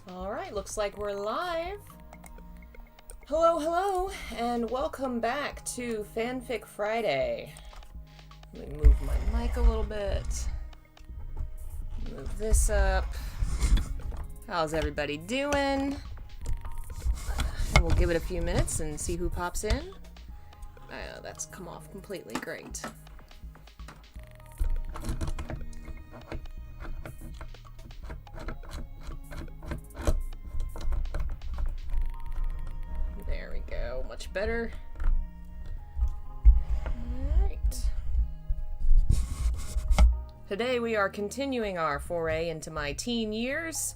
Alright, looks like we're live. Hello, and welcome back to Fanfic Friday. Let me move my mic a little bit. Move this up. How's everybody doing? We'll give it a few minutes and see who pops in. That's come off completely great. There we go, much better. Alright. Today we are continuing our foray into my teen years,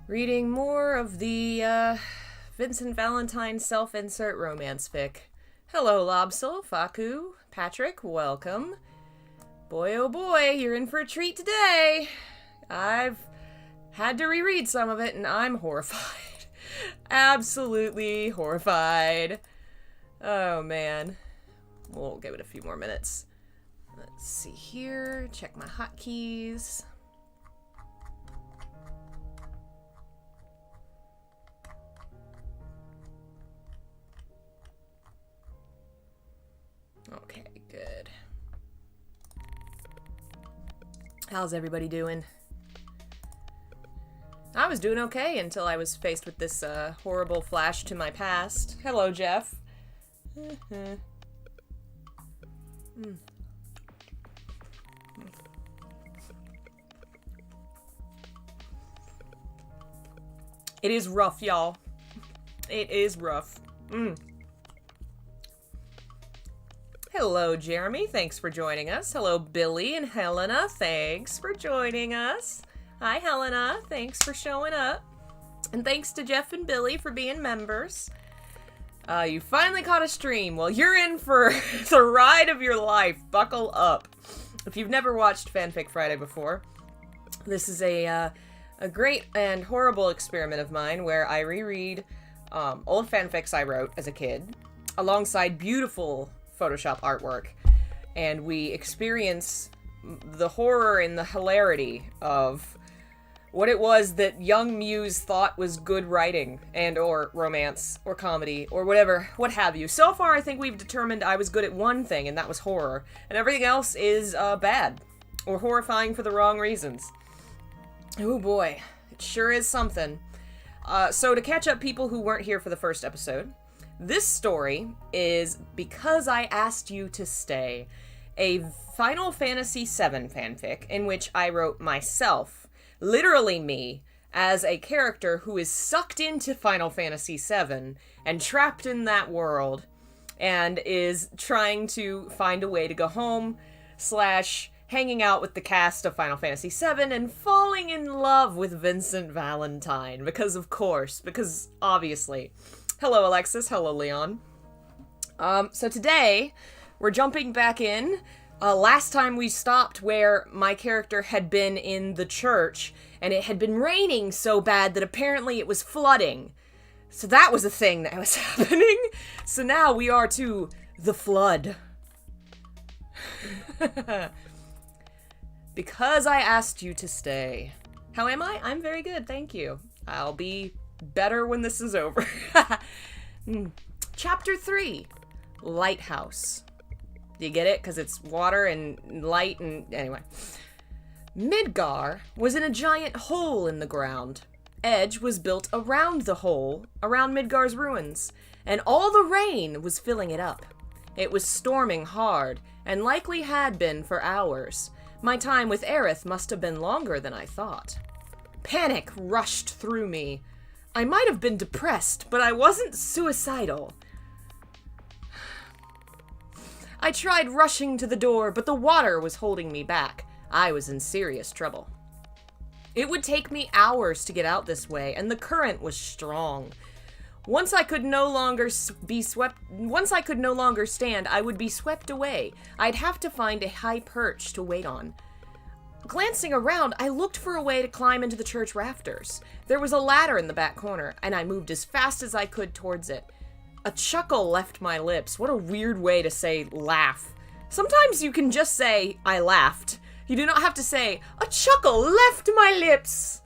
reading more of the Vincent Valentine self-insert romance fic. Hello, Lobsel, Faku, Patrick, welcome. Boy, oh boy, you're in for a treat today. I've had to reread some of it, and I'm horrified. Absolutely horrified. Oh, man. We'll give it a few more minutes. Let's see here. Check my hotkeys. Okay, good. How's everybody doing? I was doing okay until I was faced with this horrible flash to my past. Hello, Jeff. It is rough, y'all. It is rough. Hello, Jeremy. Thanks for joining us. Hello, Billy and Helena. Thanks for joining us. Hi, Helena. Thanks for showing up. And thanks to Jeff and Billy for being members. You finally caught a stream. Well, you're in for the ride of your life. Buckle up. If you've never watched Fanfic Friday before, this is a great and horrible experiment of mine where I reread old fanfics I wrote as a kid alongside beautiful Photoshop artwork, and we experience the horror and the hilarity of what it was that young Muse thought was good writing and or romance or comedy or whatever, what have you. So far, I think we've determined I was good at one thing, and that was horror, and everything else is bad or horrifying for the wrong reasons. Oh boy, it sure is something. So to catch up people who weren't here for the first episode, this story is Because I Asked You to Stay, a Final Fantasy VII fanfic in which I wrote myself, literally me, as a character who is sucked into Final Fantasy VII and trapped in that world and is trying to find a way to go home / hanging out with the cast of Final Fantasy VII and falling in love with Vincent Valentine, because obviously. Hello, Alexis. Hello, Leon. So today, we're jumping back in. Last time we stopped where my character had been in the church, and it had been raining so bad that apparently it was flooding. So that was a thing that was happening. So now we are to the flood. Because I asked you to stay. How am I? I'm very good, thank you. I'll be better when this is over. Chapter 3, Lighthouse. Do you get it? Because it's water and light and... Anyway. Midgar was in a giant hole in the ground. Edge was built around the hole, around Midgar's ruins, and all the rain was filling it up. It was storming hard, and likely had been for hours. My time with Aerith must have been longer than I thought. Panic rushed through me. I might have been depressed, but I wasn't suicidal. I tried rushing to the door, but the water was holding me back. I was in serious trouble. It would take me hours to get out this way, and the current was strong. Once I could no longer stand, I would be swept away. I'd have to find a high perch to wait on. Glancing around, I looked for a way to climb into the church rafters. There was a ladder in the back corner, and I moved as fast as I could towards it. A chuckle left my lips. What a weird way to say laugh. Sometimes you can just say, I laughed. You do not have to say, a chuckle left my lips.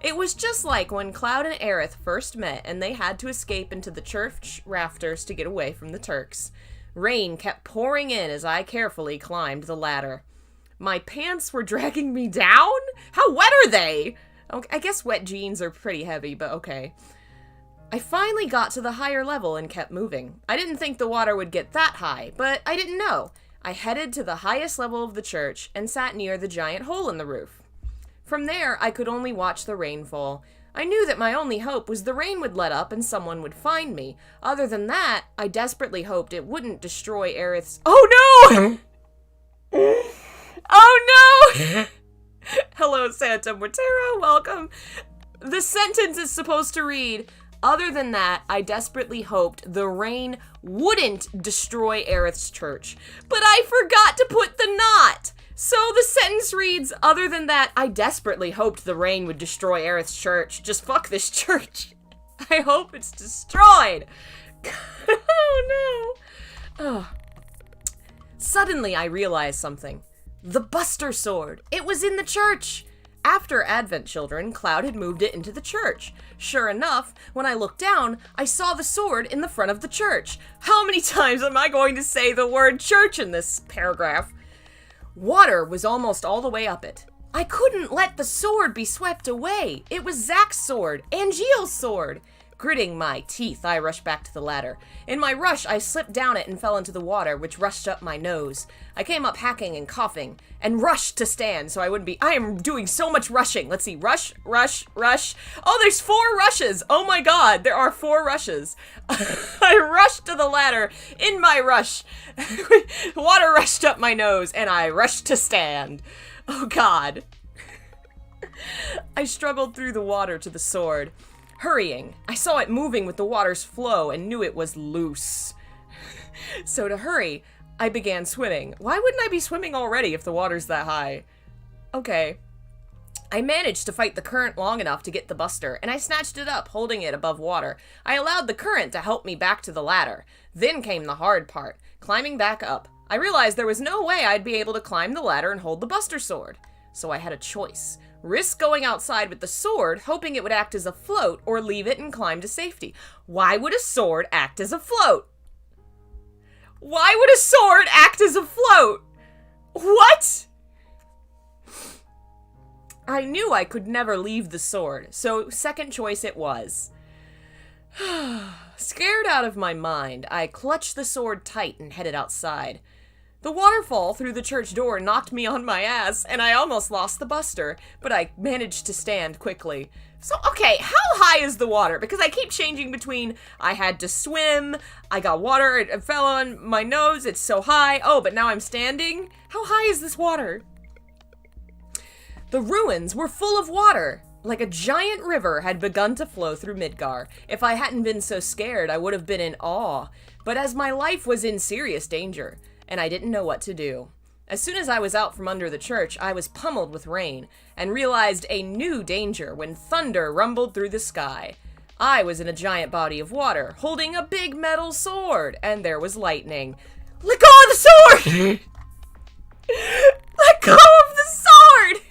It was just like when Cloud and Aerith first met and they had to escape into the church rafters to get away from the Turks. Rain kept pouring in as I carefully climbed the ladder. My pants were dragging me down? How wet are they? Okay, I guess wet jeans are pretty heavy, but okay. I finally got to the higher level and kept moving. I didn't think the water would get that high, but I didn't know. I headed to the highest level of the church and sat near the giant hole in the roof. From there, I could only watch the rain fall. I knew that my only hope was the rain would let up and someone would find me. Other than that, I desperately hoped it wouldn't destroy Aerith's— Oh no! Oh no! Hello, Santa Matera, welcome. The sentence is supposed to read, other than that, I desperately hoped the rain wouldn't destroy Aerith's church. But I forgot to put the not! So the sentence reads, other than that, I desperately hoped the rain would destroy Aerith's church. Just fuck this church. I hope it's destroyed. Oh no. Oh. Suddenly I realized something. The Buster Sword. It was in the church. After Advent Children, Cloud had moved it into the church. Sure enough, when I looked down, I saw the sword in the front of the church. How many times am I going to say the word church in this paragraph? Water was almost all the way up it. I couldn't let the sword be swept away. It was Zach's sword, Angeal's sword. Gritting my teeth, I rushed back to the ladder. In my rush, I slipped down it and fell into the water, which rushed up my nose. I came up hacking and coughing, and rushed to stand so I wouldn't be— I am doing so much rushing. Let's see, rush, rush, rush. Oh, there's 4 rushes. Oh my god, there are 4 rushes. I rushed to the ladder. In my rush, water rushed up my nose, and I rushed to stand. Oh god. I struggled through the water to the sword. Hurrying, I saw it moving with the water's flow and knew it was loose. So to hurry, I began swimming. Why wouldn't I be swimming already if the water's that high? Okay. I managed to fight the current long enough to get the buster, and I snatched it up, holding it above water. I allowed the current to help me back to the ladder. Then came the hard part, climbing back up. I realized there was no way I'd be able to climb the ladder and hold the buster sword. So I had a choice. Risk going outside with the sword, hoping it would act as a float, or leave it and climb to safety. Why would a sword act as a float? Why would a sword act as a float? What? I knew I could never leave the sword, so second choice it was. Scared out of my mind, I clutched the sword tight and headed outside. The waterfall through the church door knocked me on my ass, and I almost lost the buster, but I managed to stand quickly. So, okay, how high is the water? Because I keep changing between I had to swim, I got water, it fell on my nose, it's so high. Oh, but now I'm standing? How high is this water? The ruins were full of water. Like a giant river had begun to flow through Midgar. If I hadn't been so scared, I would have been in awe. But as my life was in serious danger, and I didn't know what to do. As soon as I was out from under the church, I was pummeled with rain, and realized a new danger when thunder rumbled through the sky. I was in a giant body of water, holding a big metal sword, and there was lightning. Let go of the sword! Let go of the sword!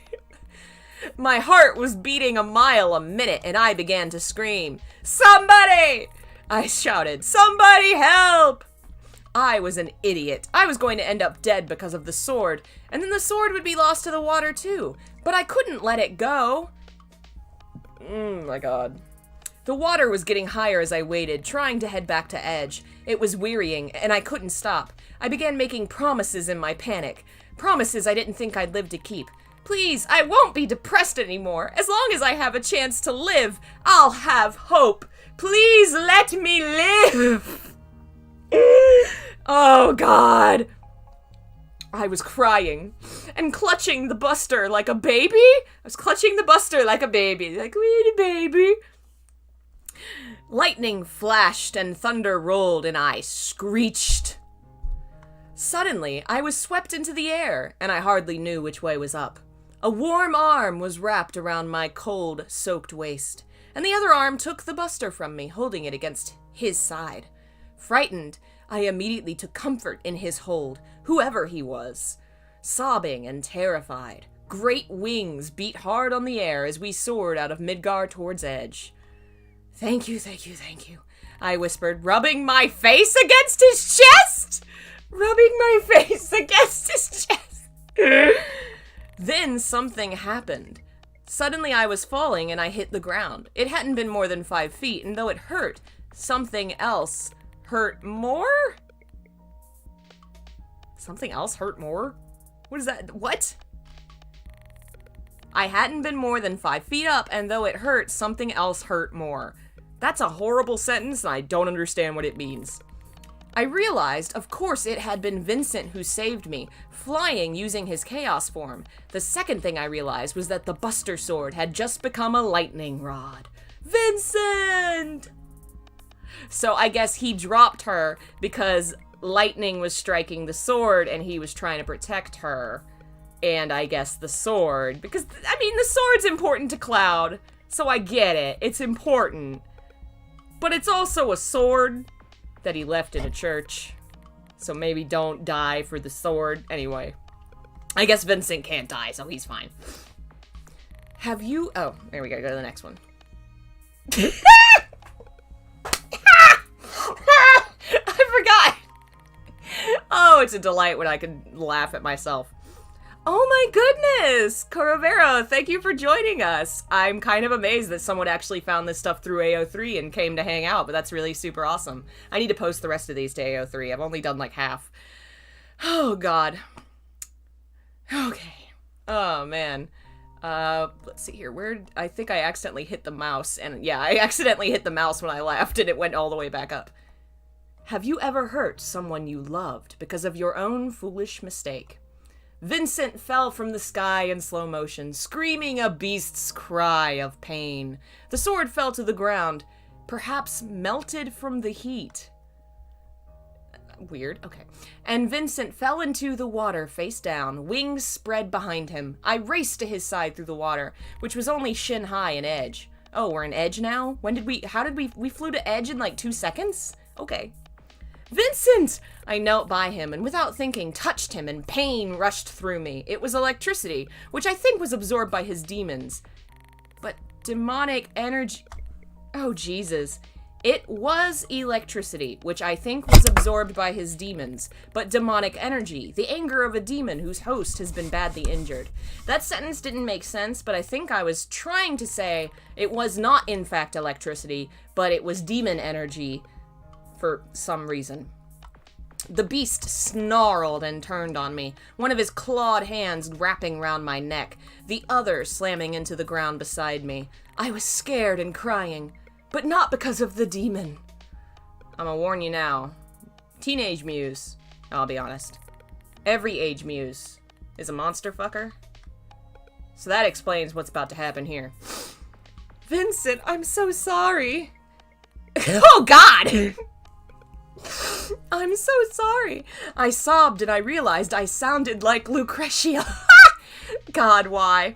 My heart was beating a mile a minute, and I began to scream. Somebody! I shouted, somebody help! I was an idiot. I was going to end up dead because of the sword, and then the sword would be lost to the water too. But I couldn't let it go. My god. The water was getting higher as I waited, trying to head back to Edge. It was wearying, and I couldn't stop. I began making promises in my panic. Promises I didn't think I'd live to keep. Please, I won't be depressed anymore. As long as I have a chance to live, I'll have hope. Please let me live. Oh, God. I was crying and clutching the buster like a baby. I was clutching the buster like a baby, like wee baby. Lightning flashed and thunder rolled and I screeched. Suddenly, I was swept into the air and I hardly knew which way was up. A warm arm was wrapped around my cold, soaked waist, and the other arm took the buster from me, holding it against his side. Frightened, I immediately took comfort in his hold, whoever he was. Sobbing and terrified, great wings beat hard on the air as we soared out of Midgar towards Edge. Thank you, thank you, thank you, I whispered, rubbing my face against his chest! Rubbing my face against his chest! Then something happened. Suddenly I was falling and I hit the ground. It hadn't been more than 5 feet, and though it hurt, something else hurt more? Something else hurt more? What is that? What? I hadn't been more than 5 feet up, and though it hurt, something else hurt more. That's a horrible sentence, and I don't understand what it means. I realized, of course, it had been Vincent who saved me, flying using his chaos form. The second thing I realized was that the Buster Sword had just become a lightning rod. Vincent! So I guess he dropped her because lightning was striking the sword and he was trying to protect her. And I guess the sword, because, I mean, the sword's important to Cloud, so I get it. It's important. But it's also a sword that he left in a church. So maybe don't die for the sword. Anyway, I guess Vincent can't die, so he's fine. Have you... Oh, there we go. Go to the next one. I forgot. Oh, it's a delight when I can laugh at myself. Oh my goodness! Coravero, thank you for joining us. I'm kind of amazed that someone actually found this stuff through AO3 and came to hang out, but that's really super awesome. I need to post the rest of these to AO3. I've only done like half. Oh god. Okay. Oh man. Let's see here. I think I accidentally hit the mouse, and yeah, I accidentally hit the mouse when I laughed and it went all the way back up. Have you ever hurt someone you loved because of your own foolish mistake? Vincent fell from the sky in slow motion, screaming a beast's cry of pain. The sword fell to the ground, perhaps melted from the heat. Weird, okay. And Vincent fell into the water face down, wings spread behind him. I raced to his side through the water, which was only shin high in Edge. Oh, we're in Edge now? We flew to Edge in like 2 seconds? Okay. Vincent! I knelt by him and without thinking touched him and pain rushed through me. It was electricity, which I think was absorbed by his demons. But demonic energy... Oh, Jesus. It was electricity, which I think was absorbed by his demons, but demonic energy, the anger of a demon whose host has been badly injured. That sentence didn't make sense, but I think I was trying to say it was not in fact electricity, but it was demon energy for some reason. The beast snarled and turned on me, one of his clawed hands wrapping round my neck, the other slamming into the ground beside me. I was scared and crying, but not because of the demon. I'ma warn you now. Teenage Muse, I'll be honest. Every age Muse is a monster fucker. So that explains what's about to happen here. Vincent, I'm so sorry. Oh God! I'm so sorry. I sobbed and I realized I sounded like Lucretia. God, why?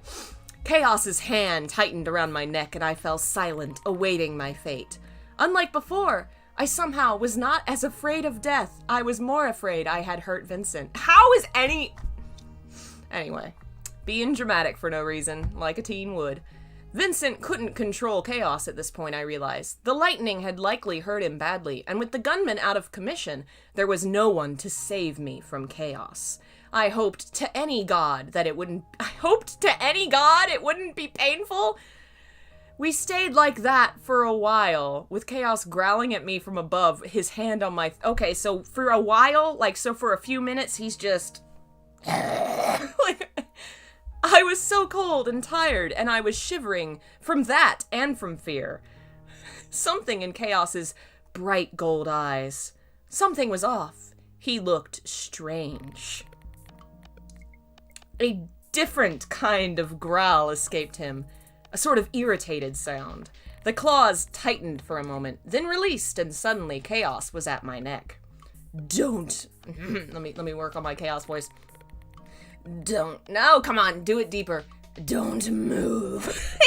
Chaos's hand tightened around my neck and I fell silent, awaiting my fate. Unlike before, I somehow was not as afraid of death. I was more afraid I had hurt Vincent. How is Anyway, being dramatic for no reason, like a teen would. Vincent couldn't control Chaos at this point, I realized. The lightning had likely hurt him badly, and with the gunman out of commission, there was no one to save me from Chaos. I hoped to any god it wouldn't be painful. We stayed like that for a while, with Chaos growling at me from above, his hand on my... Okay, so for a while, for a few minutes, he's just... I was so cold and tired, and I was shivering from that and from fear. Something in Chaos's bright gold eyes. Something was off. He looked strange. A different kind of growl escaped him, a sort of irritated sound. The claws tightened for a moment, then released, and suddenly Chaos was at my neck. Don't. Let me work on my Chaos voice. No, come on, do it deeper. Don't move.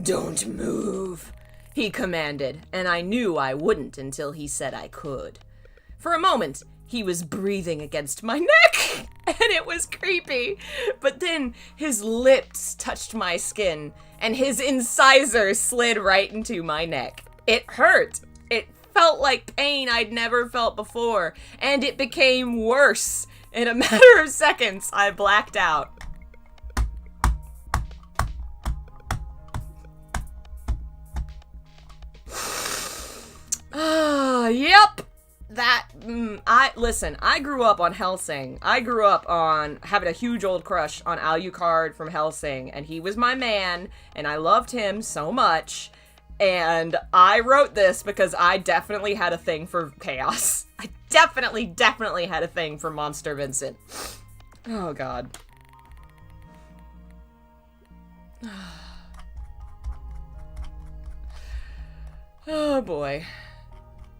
Don't move, he commanded, and I knew I wouldn't until he said I could. For a moment, he was breathing against my neck, and it was creepy. But then his lips touched my skin, and his incisor slid right into my neck. It hurt. It felt like pain I'd never felt before, and it became worse. In a matter of seconds, I blacked out. Yep. Listen, I grew up on Hellsing. I grew up on having a huge old crush on Alucard from Hellsing, and he was my man, and I loved him so much, and I wrote this because I definitely had a thing for chaos. I definitely had a thing for Monster Vincent. Oh, God. Oh, boy.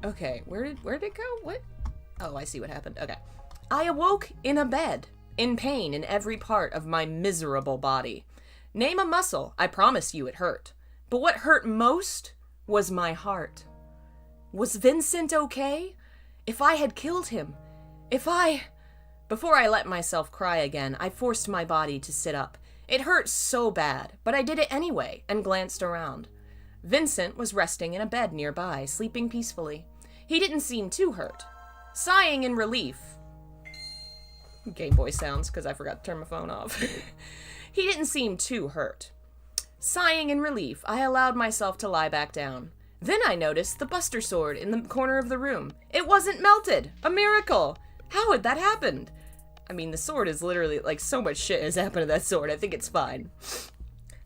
Okay, where did it go? What? Oh, I see what happened. Okay. I awoke in a bed, in pain in every part of my miserable body. Name a muscle, I promise you it hurt. But what hurt most was my heart. Was Vincent okay? If I had killed him, Before I let myself cry again, I forced my body to sit up. It hurt so bad, but I did it anyway and glanced around. Vincent was resting in a bed nearby, sleeping peacefully. He didn't seem too hurt. Sighing in relief. Game Boy sounds, because I forgot to turn my phone off. He didn't seem too hurt. Sighing in relief, I allowed myself to lie back down. Then I noticed the Buster Sword in the corner of the room. It wasn't melted! A miracle! How had that happened? I mean, the sword is literally, like, so much shit has happened to that sword. I think it's fine.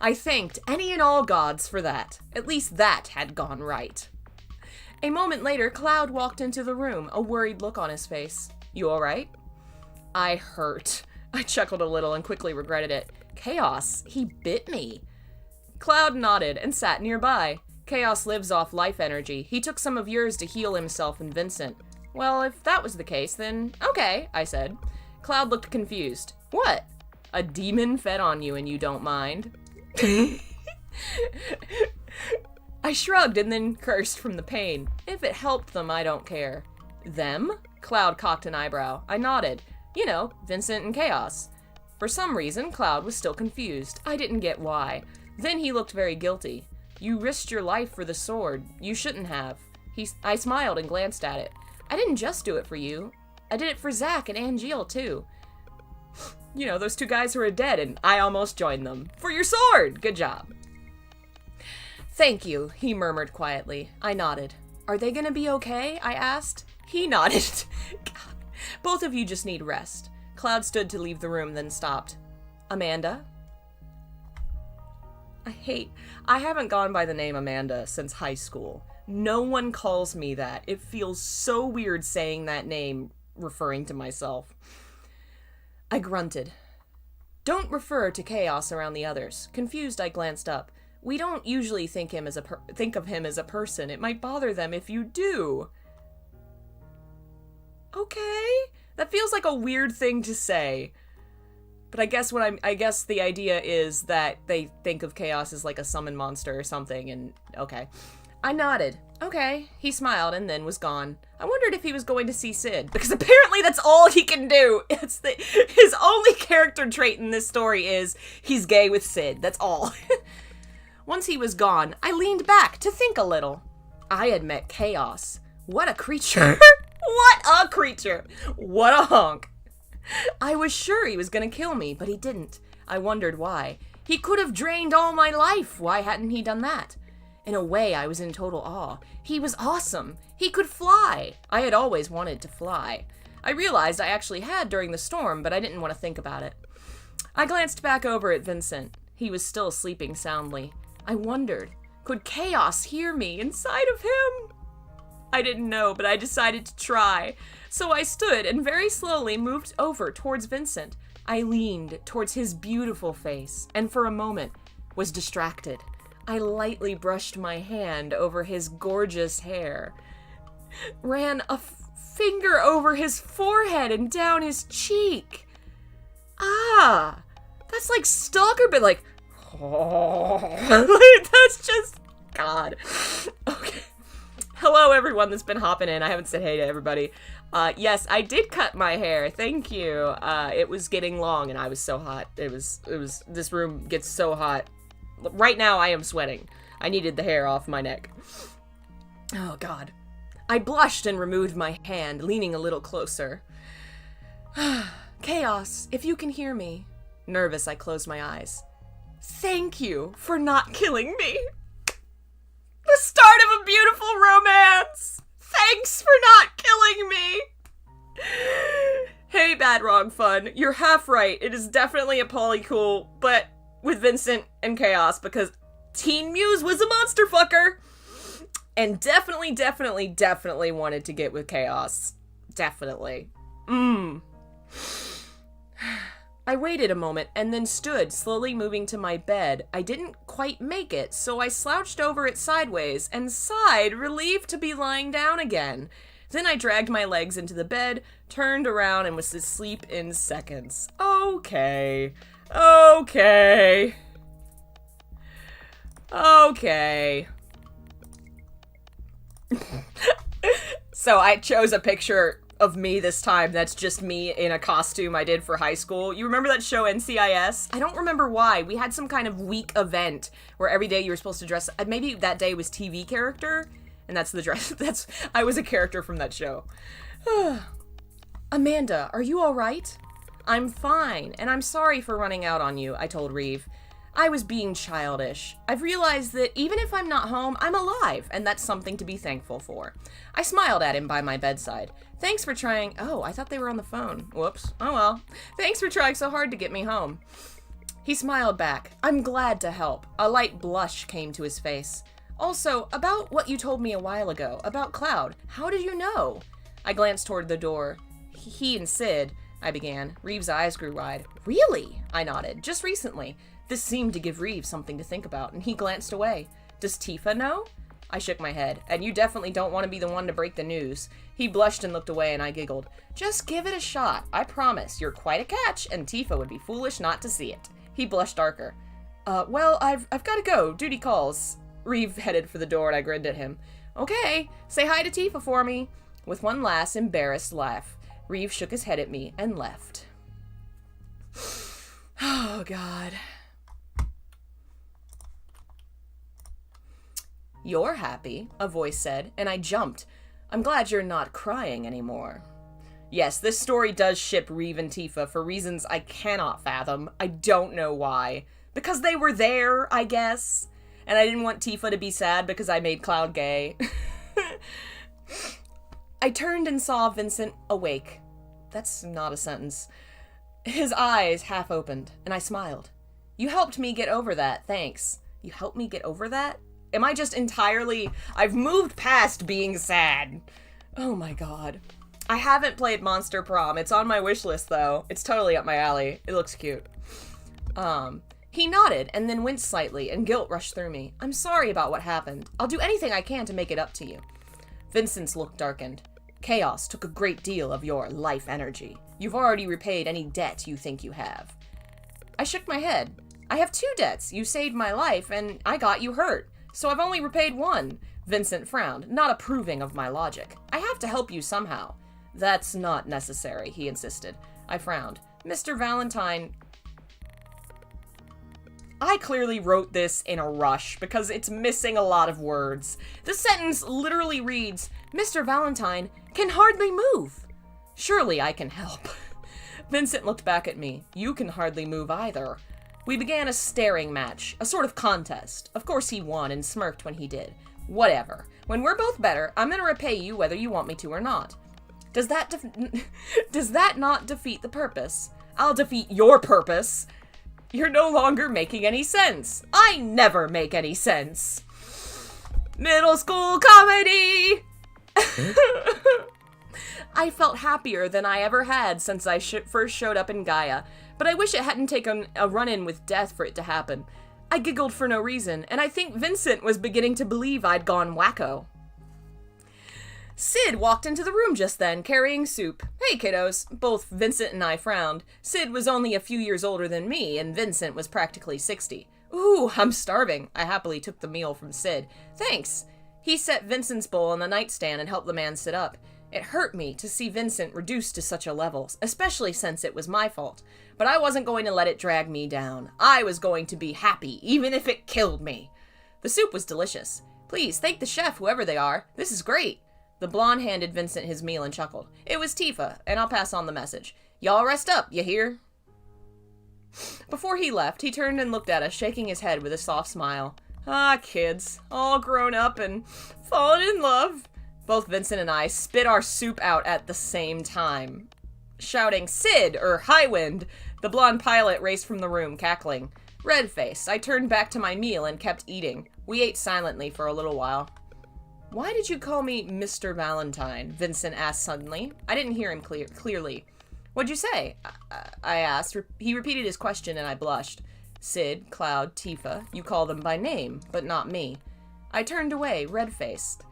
I thanked any and all gods for that. At least that had gone right. A moment later, Cloud walked into the room, a worried look on his face. You alright? I hurt. I chuckled a little and quickly regretted it. Chaos, he bit me. Cloud nodded and sat nearby. Chaos lives off life energy. He took some of yours to heal himself and Vincent. Well, if that was the case, then okay, I said. Cloud looked confused. What? A demon fed on you and you don't mind? I shrugged and then cursed from the pain. If it helped them, I don't care. Them? Cloud cocked an eyebrow. I nodded. You know, Vincent and Chaos. For some reason, Cloud was still confused. I didn't get why. Then he looked very guilty. You risked your life for the sword. You shouldn't have. I smiled and glanced at it. I didn't just do it for you. I did it for Zach and Angeal, too. You know, those two guys who are dead, and I almost joined them. For your sword! Good job. Thank you, he murmured quietly. I nodded. Are they gonna be okay? I asked. He nodded. God. Both of you just need rest. Cloud stood to leave the room, then stopped. Amanda? I haven't gone by the name Amanda since high school. No one calls me that. It feels so weird saying that name, referring to myself. I grunted. Don't refer to Chaos around the others. Confused, I glanced up. We don't usually think of him as a person. It might bother them if you do. Okay. That feels like a weird thing to say. But I guess the idea is that they think of Chaos as like a summon monster or something, and okay. I nodded. Okay. He smiled and then was gone. I wondered if he was going to see Sid, because apparently that's all he can do. His only character trait in this story is he's gay with Sid. That's all. Once he was gone, I leaned back to think a little. I had met Chaos. What a creature. What a creature. What a honk. I was sure he was gonna kill me, but he didn't. I wondered why. He could have drained all my life. Why hadn't he done that? In a way, I was in total awe. He was awesome. He could fly. I had always wanted to fly. I realized I actually had during the storm, but I didn't want to think about it. I glanced back over at Vincent. He was still sleeping soundly. I wondered, could Chaos hear me inside of him? I didn't know, but I decided to try. So I stood and very slowly moved over towards Vincent. I leaned towards his beautiful face, and for a moment was distracted. I lightly brushed my hand over his gorgeous hair, ran a finger over his forehead and down his cheek. Ah, that's like stalker, but like, oh, that's just, God. Okay. Hello, everyone that's been hopping in. I haven't said hey to everybody. Yes, I did cut my hair. Thank you. It was getting long and I was so hot. This room gets so hot. Right now, I am sweating. I needed the hair off my neck. Oh, God. I blushed and removed my hand, leaning a little closer. Chaos, if you can hear me. Nervous, I closed my eyes. Thank you for not killing me. The start of a beautiful romance. Thanks for not killing me. Hey, Bad Wrong Fun. You're half right. It is definitely a polycool, but with Vincent and Chaos, because Teen Muse was a monster fucker. And definitely wanted to get with Chaos. Definitely. I waited a moment and then stood, slowly moving to my bed. I didn't quite make it, so I slouched over it sideways and sighed, relieved to be lying down again. Then I dragged my legs into the bed, turned around, and was asleep in seconds. Okay. So I chose a picture of me this time that's just me in a costume I did for high school. You remember that show NCIS? I don't remember why. We had some kind of week event where every day you were supposed to dress. Maybe that day was TV character, and that's the dress. I was a character from that show. Amanda, are you all right? I'm fine, and I'm sorry for running out on you, I told Reeve. I was being childish. I've realized that even if I'm not home, I'm alive, and that's something to be thankful for. I smiled at him by my bedside. Thanks for trying— Oh, I thought they were on the phone. Whoops. Oh well. Thanks for trying so hard to get me home. He smiled back. I'm glad to help. A light blush came to his face. Also, about what you told me a while ago, about Cloud. How did you know? I glanced toward the door. He and Sid, I began. Reeve's eyes grew wide. Really? I nodded. Just recently. This seemed to give Reeve something to think about, and he glanced away. Does Tifa know? I shook my head. And you definitely don't want to be the one to break the news. He blushed and looked away, and I giggled. Just give it a shot. I promise. You're quite a catch, and Tifa would be foolish not to see it. He blushed darker. Well, I've got to go. Duty calls. Reeve headed for the door, and I grinned at him. Okay, say hi to Tifa for me. With one last embarrassed laugh, Reeve shook his head at me and left. Oh, God. You're happy, a voice said, and I jumped. I'm glad you're not crying anymore. Yes, this story does ship Reeve and Tifa for reasons I cannot fathom. I don't know why. Because they were there, I guess. And I didn't want Tifa to be sad because I made Cloud gay. I turned and saw Vincent awake. That's not a sentence. His eyes half opened, and I smiled. You helped me get over that, thanks. You helped me get over that? Am I just entirely— I've moved past being sad. Oh my god. I haven't played Monster Prom. It's on my wish list, though. It's totally up my alley. It looks cute. He nodded and then winced slightly, and guilt rushed through me. I'm sorry about what happened. I'll do anything I can to make it up to you. Vincent's look darkened. Chaos took a great deal of your life energy. You've already repaid any debt you think you have. I shook my head. I have 2 debts. You saved my life, and I got you hurt. So I've only repaid 1. Vincent frowned, not approving of my logic. I have to help you somehow. That's not necessary, he insisted. I frowned. Mr. Valentine— I clearly wrote this in a rush because it's missing a lot of words. The sentence literally reads, Mr. Valentine can hardly move. Surely I can help. Vincent looked back at me. You can hardly move either. We began a staring match, a sort of contest. Of course he won and smirked when he did. Whatever. When we're both better, I'm gonna repay you whether you want me to or not. Does that not defeat the purpose? I'll defeat your purpose. You're no longer making any sense. I never make any sense. Middle school comedy! I felt happier than I ever had since I first showed up in Gaia, but I wish it hadn't taken a run-in with death for it to happen. I giggled for no reason, and I think Vincent was beginning to believe I'd gone wacko. Sid walked into the room just then, carrying soup. Hey, kiddos. Both Vincent and I frowned. Sid was only a few years older than me, and Vincent was practically 60. Ooh, I'm starving. I happily took the meal from Sid. Thanks. He set Vincent's bowl on the nightstand and helped the man sit up. It hurt me to see Vincent reduced to such a level, especially since it was my fault. But I wasn't going to let it drag me down. I was going to be happy, even if it killed me. The soup was delicious. Please, thank the chef, whoever they are. This is great. The blonde handed Vincent his meal and chuckled. It was Tifa, and I'll pass on the message. Y'all rest up, you hear? Before he left, he turned and looked at us, shaking his head with a soft smile. Ah, kids, all grown up and fallen in love. Both Vincent and I spit our soup out at the same time, shouting, Sid, or Highwind. The blonde pilot raced from the room, cackling. Red-faced, I turned back to my meal and kept eating. We ate silently for a little while. Why did you call me Mr. Valentine? Vincent asked suddenly. I didn't hear him clearly. What'd you say? I asked. He repeated his question and I blushed. Sid, Cloud, Tifa, you call them by name, but not me. I turned away, red-faced.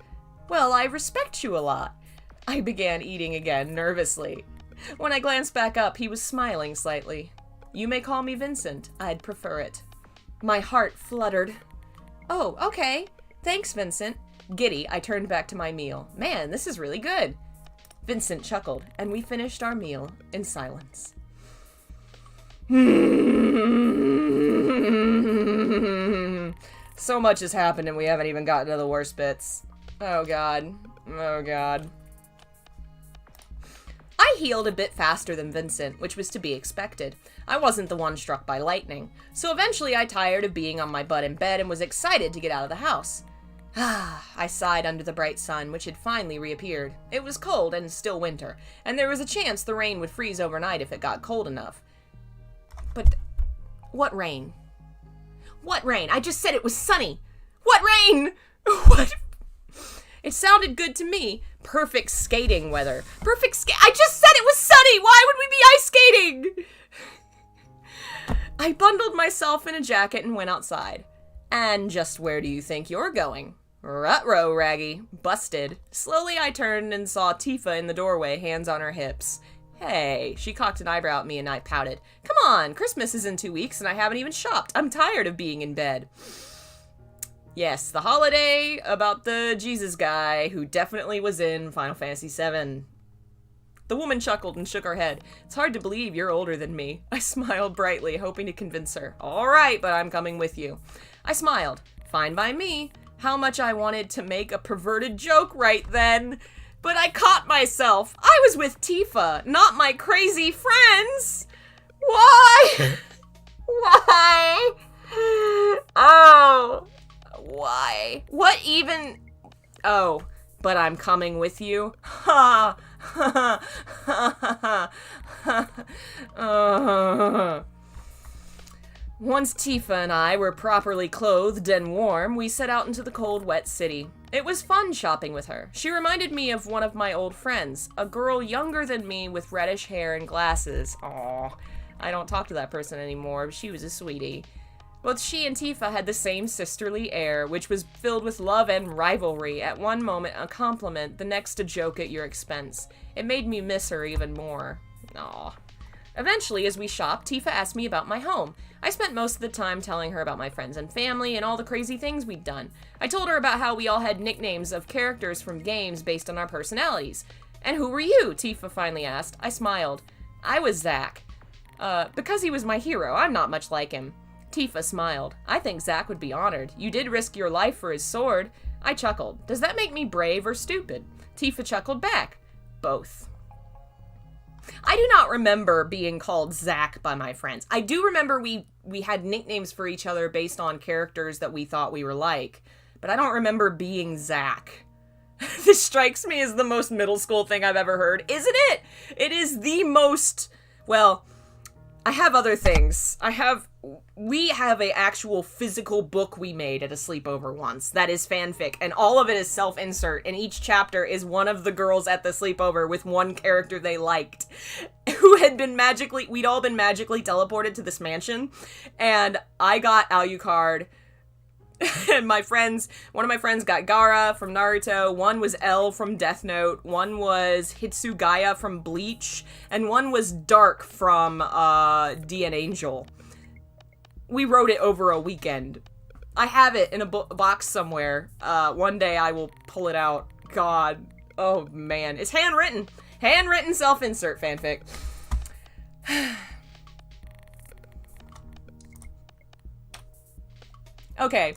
Well, I respect you a lot. I began eating again, nervously. When I glanced back up, he was smiling slightly. You may call me Vincent. I'd prefer it. My heart fluttered. Oh, okay. Thanks, Vincent. Giddy, I turned back to my meal. Man, this is really good. Vincent chuckled, and we finished our meal in silence. So much has happened and we haven't even gotten to the worst bits. Oh god. Oh god. I healed a bit faster than Vincent, which was to be expected. I wasn't the one struck by lightning. So eventually I tired of being on my butt in bed and was excited to get out of the house. I sighed under the bright sun, which had finally reappeared. It was cold and still winter, and there was a chance the rain would freeze overnight if it got cold enough. But what rain? What rain? I just said it was sunny. What rain? What? It sounded good to me. Perfect skating weather. I just said it was sunny! Why would we be ice skating? I bundled myself in a jacket and went outside. And just where do you think you're going? Ruh-roh, Raggy. Busted. Slowly I turned and saw Tifa in the doorway, hands on her hips. Hey, she cocked an eyebrow at me and I pouted. Come on, Christmas is in 2 weeks and I haven't even shopped. I'm tired of being in bed. Yes, the holiday about the Jesus guy who definitely was in Final Fantasy VII. The woman chuckled and shook her head. It's hard to believe you're older than me. I smiled brightly, hoping to convince her. All right, but I'm coming with you. I smiled. Fine by me. How much I wanted to make a perverted joke right then. But I caught myself. I was with Tifa, not my crazy friends. Why? Why? Oh. Why? What even? Oh, but I'm coming with you? Ha! Ha! Ha! Ha! Once Tifa and I were properly clothed and warm, we set out into the cold, wet city. It was fun shopping with her. She reminded me of one of my old friends, a girl younger than me with reddish hair and glasses. Aw, I don't talk to that person anymore, but she was a sweetie. Both she and Tifa had the same sisterly air, which was filled with love and rivalry. At one moment a compliment, the next a joke at your expense. It made me miss her even more. Aw. Eventually, as we shopped, Tifa asked me about my home. I spent most of the time telling her about my friends and family and all the crazy things we'd done. I told her about how we all had nicknames of characters from games based on our personalities. And who were you? Tifa finally asked. I smiled. I was Zack. Because he was my hero. I'm not much like him. Tifa smiled. I think Zack would be honored. You did risk your life for his sword. I chuckled. Does that make me brave or stupid? Tifa chuckled back. Both. I do not remember being called Zack by my friends. I do remember we had nicknames for each other based on characters that we thought we were like, but I don't remember being Zack. This strikes me as the most middle school thing I've ever heard, isn't it? It is the most, well, I have other things. We have a actual physical book we made at a sleepover once. That is fanfic, and all of it is self-insert, and each chapter is one of the girls at the sleepover with one character they liked, who had been we'd all been magically teleported to this mansion, and I got Alucard, and one of my friends got Gaara from Naruto, one was L from Death Note, one was Hitsugaya from Bleach, and one was Dark from D and Angel. We wrote it over a weekend. I have it in a box somewhere. One day I will pull it out. God. Oh, man. It's handwritten. Handwritten self-insert fanfic. Okay.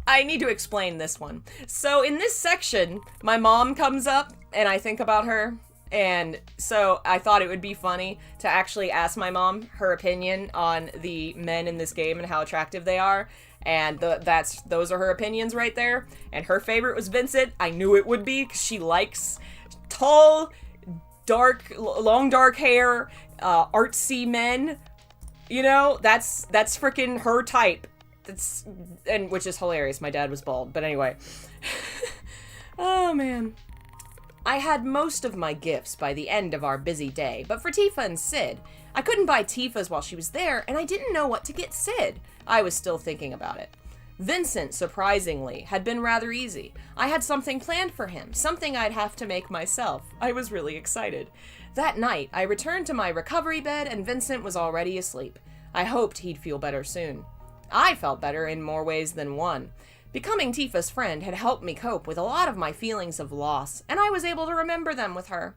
I need to explain this one. So in this section, my mom comes up and I think about her. And so I thought it would be funny to actually ask my mom her opinion on the men in this game and how attractive they are. And those are her opinions right there. And her favorite was Vincent. I knew it would be because she likes tall, long dark hair, artsy men. You know, that's freaking her type. Which is hilarious. My dad was bald, but anyway. Oh man. I had most of my gifts by the end of our busy day, but for Tifa and Sid, I couldn't buy Tifa's while she was there, and I didn't know what to get Sid. I was still thinking about it. Vincent, surprisingly, had been rather easy. I had something planned for him, something I'd have to make myself. I was really excited. That night, I returned to my recovery bed, and Vincent was already asleep. I hoped he'd feel better soon. I felt better in more ways than one. Becoming Tifa's friend had helped me cope with a lot of my feelings of loss, and I was able to remember them with her.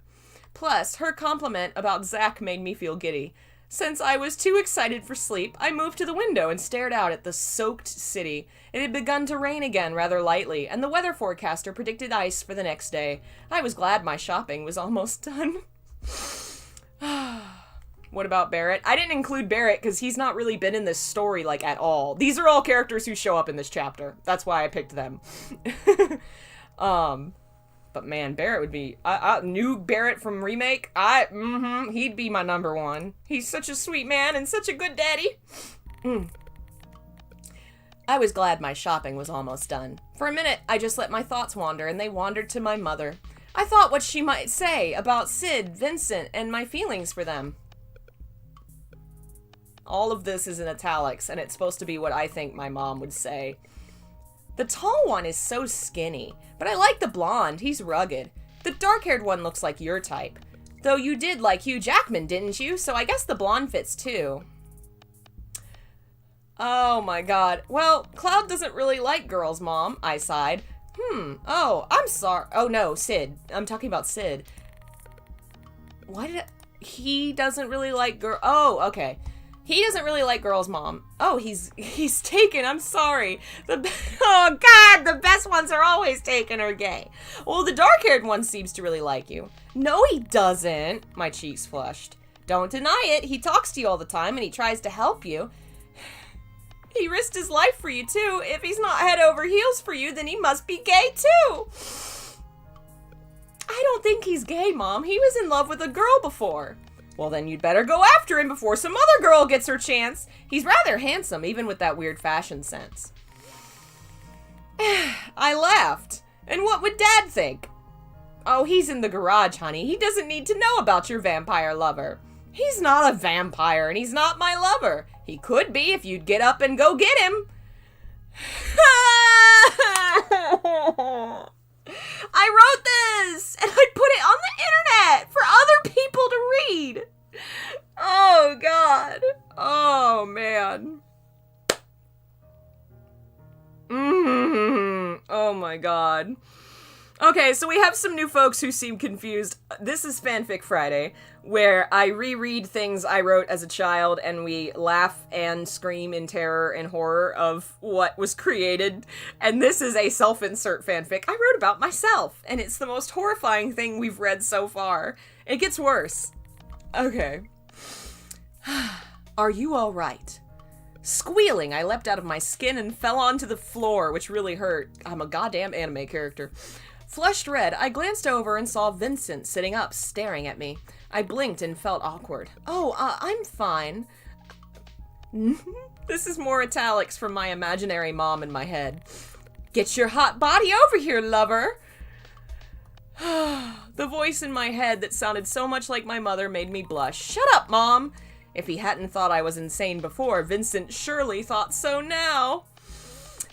Plus, her compliment about Zack made me feel giddy. Since I was too excited for sleep, I moved to the window and stared out at the soaked city. It had begun to rain again rather lightly, and the weather forecaster predicted ice for the next day. I was glad my shopping was almost done. What about Barrett? I didn't include Barrett because he's not really been in this story, like, at all. These are all characters who show up in this chapter. That's why I picked them. But man, Barrett would be... new Barrett from Remake, he'd be my number one. He's such a sweet man and such a good daddy. I was glad my shopping was almost done. For a minute, I just let my thoughts wander, and they wandered to my mother. I thought what she might say about Sid, Vincent, and my feelings for them. All of this is in italics, and it's supposed to be what I think my mom would say. The tall one is so skinny, but I like the blonde. He's rugged. The dark-haired one looks like your type. Though you did like Hugh Jackman, didn't you? So I guess the blonde fits too. Oh my god. Well, Cloud doesn't really like girls, Mom, I sighed. Oh, I'm sorry. Oh no, Sid. I'm talking about Sid. He doesn't really like Oh, okay. He doesn't really like girls, Mom. Oh, he's taken. I'm sorry. Oh, God, the best ones are always taken or gay. Well, the dark-haired one seems to really like you. No, he doesn't. My cheeks flushed. Don't deny it. He talks to you all the time, and he tries to help you. He risked his life for you, too. If he's not head over heels for you, then he must be gay, too. I don't think he's gay, Mom. He was in love with a girl before. Well, then you'd better go after him before some other girl gets her chance. He's rather handsome, even with that weird fashion sense. I laughed. And what would Dad think? Oh, he's in the garage, honey. He doesn't need to know about your vampire lover. He's not a vampire, and he's not my lover. He could be if you'd get up and go get him. I wrote this, and I put it on the internet for other people to read. Oh, God. Oh, man. Oh, my God. Okay, so we have some new folks who seem confused. This is Fanfic Friday, where I reread things I wrote as a child, and we laugh and scream in terror and horror of what was created. And this is a self-insert fanfic I wrote about myself, and it's the most horrifying thing we've read so far. It gets worse. Okay. Are you all right? Squealing, I leapt out of my skin and fell onto the floor, which really hurt. I'm a goddamn anime character. Flushed red, I glanced over and saw Vincent sitting up, staring at me. I blinked and felt awkward. Oh, I'm fine. This is more italics from my imaginary mom in my head. Get your hot body over here, lover. The voice in my head that sounded so much like my mother made me blush. Shut up, Mom. If he hadn't thought I was insane before, Vincent surely thought so now.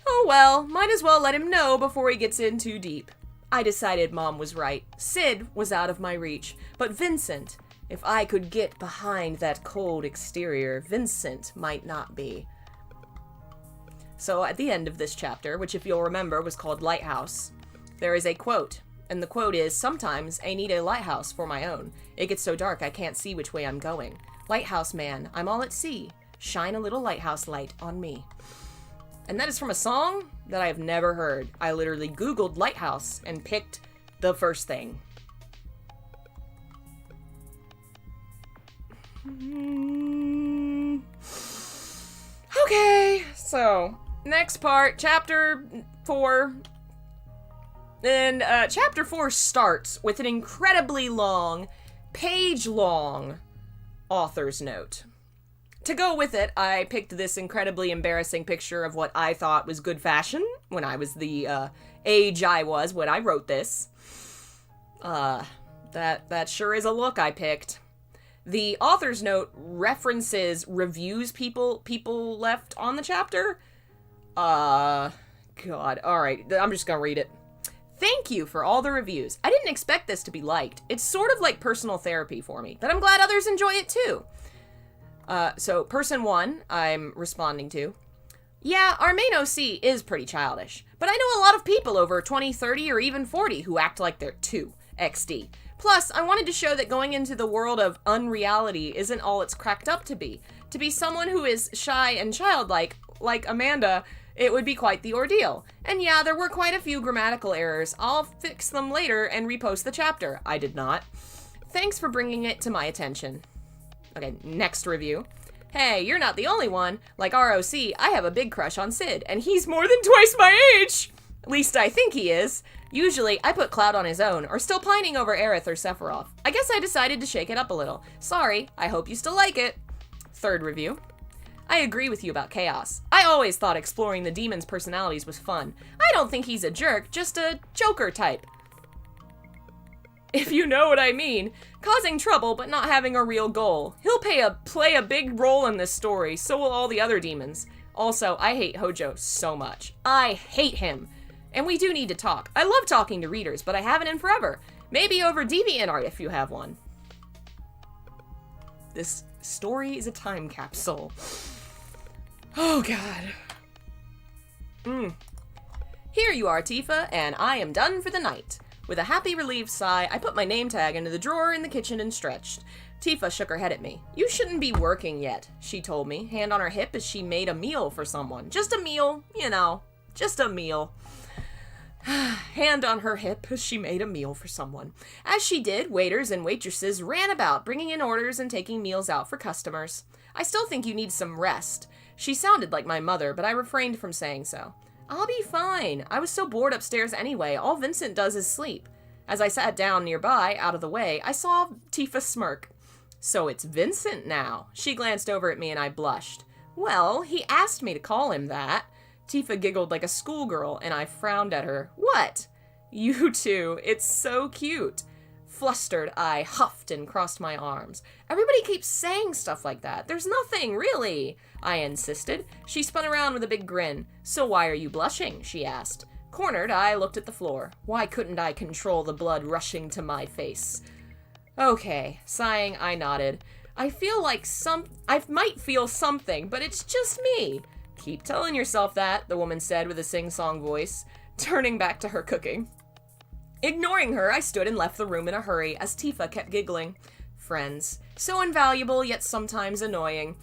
Oh well, might as well let him know before he gets in too deep. I decided Mom was right. Sid was out of my reach. But Vincent, if I could get behind that cold exterior, Vincent might not be. So at the end of this chapter, which if you'll remember was called Lighthouse, there is a quote. And the quote is, "Sometimes I need a lighthouse for my own. It gets so dark I can't see which way I'm going. Lighthouse man, I'm all at sea. Shine a little lighthouse light on me." And that is from a song that I have never heard. I literally Googled lighthouse and picked the first thing. Okay, so next part, chapter 4. And chapter 4 starts with an incredibly long, page-long author's note. To go with it, I picked this incredibly embarrassing picture of what I thought was good fashion when I was the age I was when I wrote this. That sure is a look I picked. The author's note references reviews people left on the chapter. God, alright, I'm just gonna read it. "Thank you for all the reviews. I didn't expect this to be liked. It's sort of like personal therapy for me, but I'm glad others enjoy it too." So person 1, I'm responding to. "Yeah, our main OC is pretty childish, but I know a lot of people over 20, 30, or even 40 who act like they're 2, XD. Plus, I wanted to show that going into the world of unreality isn't all it's cracked up to be. To be someone who is shy and childlike, like Amanda, it would be quite the ordeal. And yeah, there were quite a few grammatical errors. I'll fix them later and repost the chapter." I did not. "Thanks for bringing it to my attention." Okay, next review. "Hey, you're not the only one. Like ROC, I have a big crush on Sid, and he's more than twice my age. At least I think he is. Usually, I put Cloud on his own, or still pining over Aerith or Sephiroth. I guess I decided to shake it up a little. Sorry, I hope you still like it." Third review. "I agree with you about Chaos. I always thought exploring the demon's personalities was fun. I don't think he's a jerk, just a joker type. If you know what I mean. Causing trouble, but not having a real goal. He'll play a big role in this story, so will all the other demons. Also, I hate Hojo so much. I hate him. And we do need to talk. I love talking to readers, but I haven't in forever. Maybe over DeviantArt if you have one." This story is a time capsule. Oh, God. "Here you are, Tifa, and I am done for the night." With a happy, relieved sigh, I put my name tag into the drawer in the kitchen and stretched. Tifa shook her head at me. "You shouldn't be working yet," she told me, hand on her hip as she made a meal for someone. Just a meal, you know, just a meal. Hand on her hip as she made a meal for someone. As she did, waiters and waitresses ran about, bringing in orders and taking meals out for customers. "I still think you need some rest." She sounded like my mother, but I refrained from saying so. "I'll be fine. I was so bored upstairs anyway. All Vincent does is sleep." As I sat down nearby, out of the way, I saw Tifa smirk. "So it's Vincent now." She glanced over at me and I blushed. "Well, he asked me to call him that." Tifa giggled like a schoolgirl and I frowned at her. "What?" "You too. It's so cute." Flustered, I huffed and crossed my arms. "Everybody keeps saying stuff like that. There's nothing, really," I insisted. She spun around with a big grin. "So why are you blushing?" she asked. Cornered, I looked at the floor. Why couldn't I control the blood rushing to my face? "Okay." Sighing, I nodded. I might feel something, but it's just me." "Keep telling yourself that," the woman said with a sing-song voice, turning back to her cooking. Ignoring her, I stood and left the room in a hurry as Tifa kept giggling. Friends. So invaluable, yet sometimes annoying.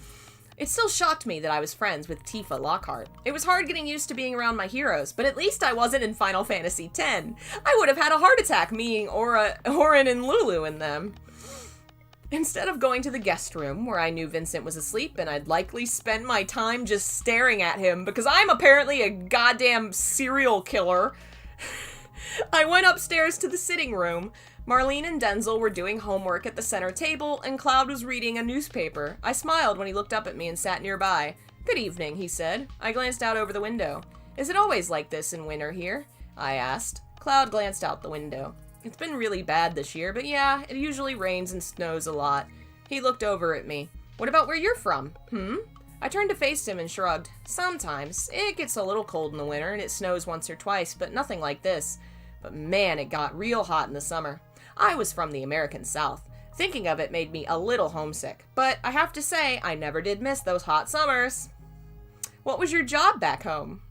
It still shocked me that I was friends with Tifa Lockhart. It was hard getting used to being around my heroes, but at least I wasn't in Final Fantasy X. I would have had a heart attack meeting Auron and Lulu in them. Instead of going to the guest room, where I knew Vincent was asleep and I'd likely spend my time just staring at him because I'm apparently a goddamn serial killer, I went upstairs to the sitting room. Marlene and Denzel were doing homework at the center table, and Cloud was reading a newspaper. I smiled when he looked up at me and sat nearby. "Good evening," he said. I glanced out over the window. "Is it always like this in winter here?" I asked. Cloud glanced out the window. "It's been really bad this year, but yeah, it usually rains and snows a lot." He looked over at me. "What about where you're from?" I turned to face him and shrugged. "Sometimes. It gets a little cold in the winter, and it snows once or twice, but nothing like this. But man, it got real hot in the summer. I was from the American South. Thinking of it made me a little homesick, but I have to say, I never did miss those hot summers." What was your job back home?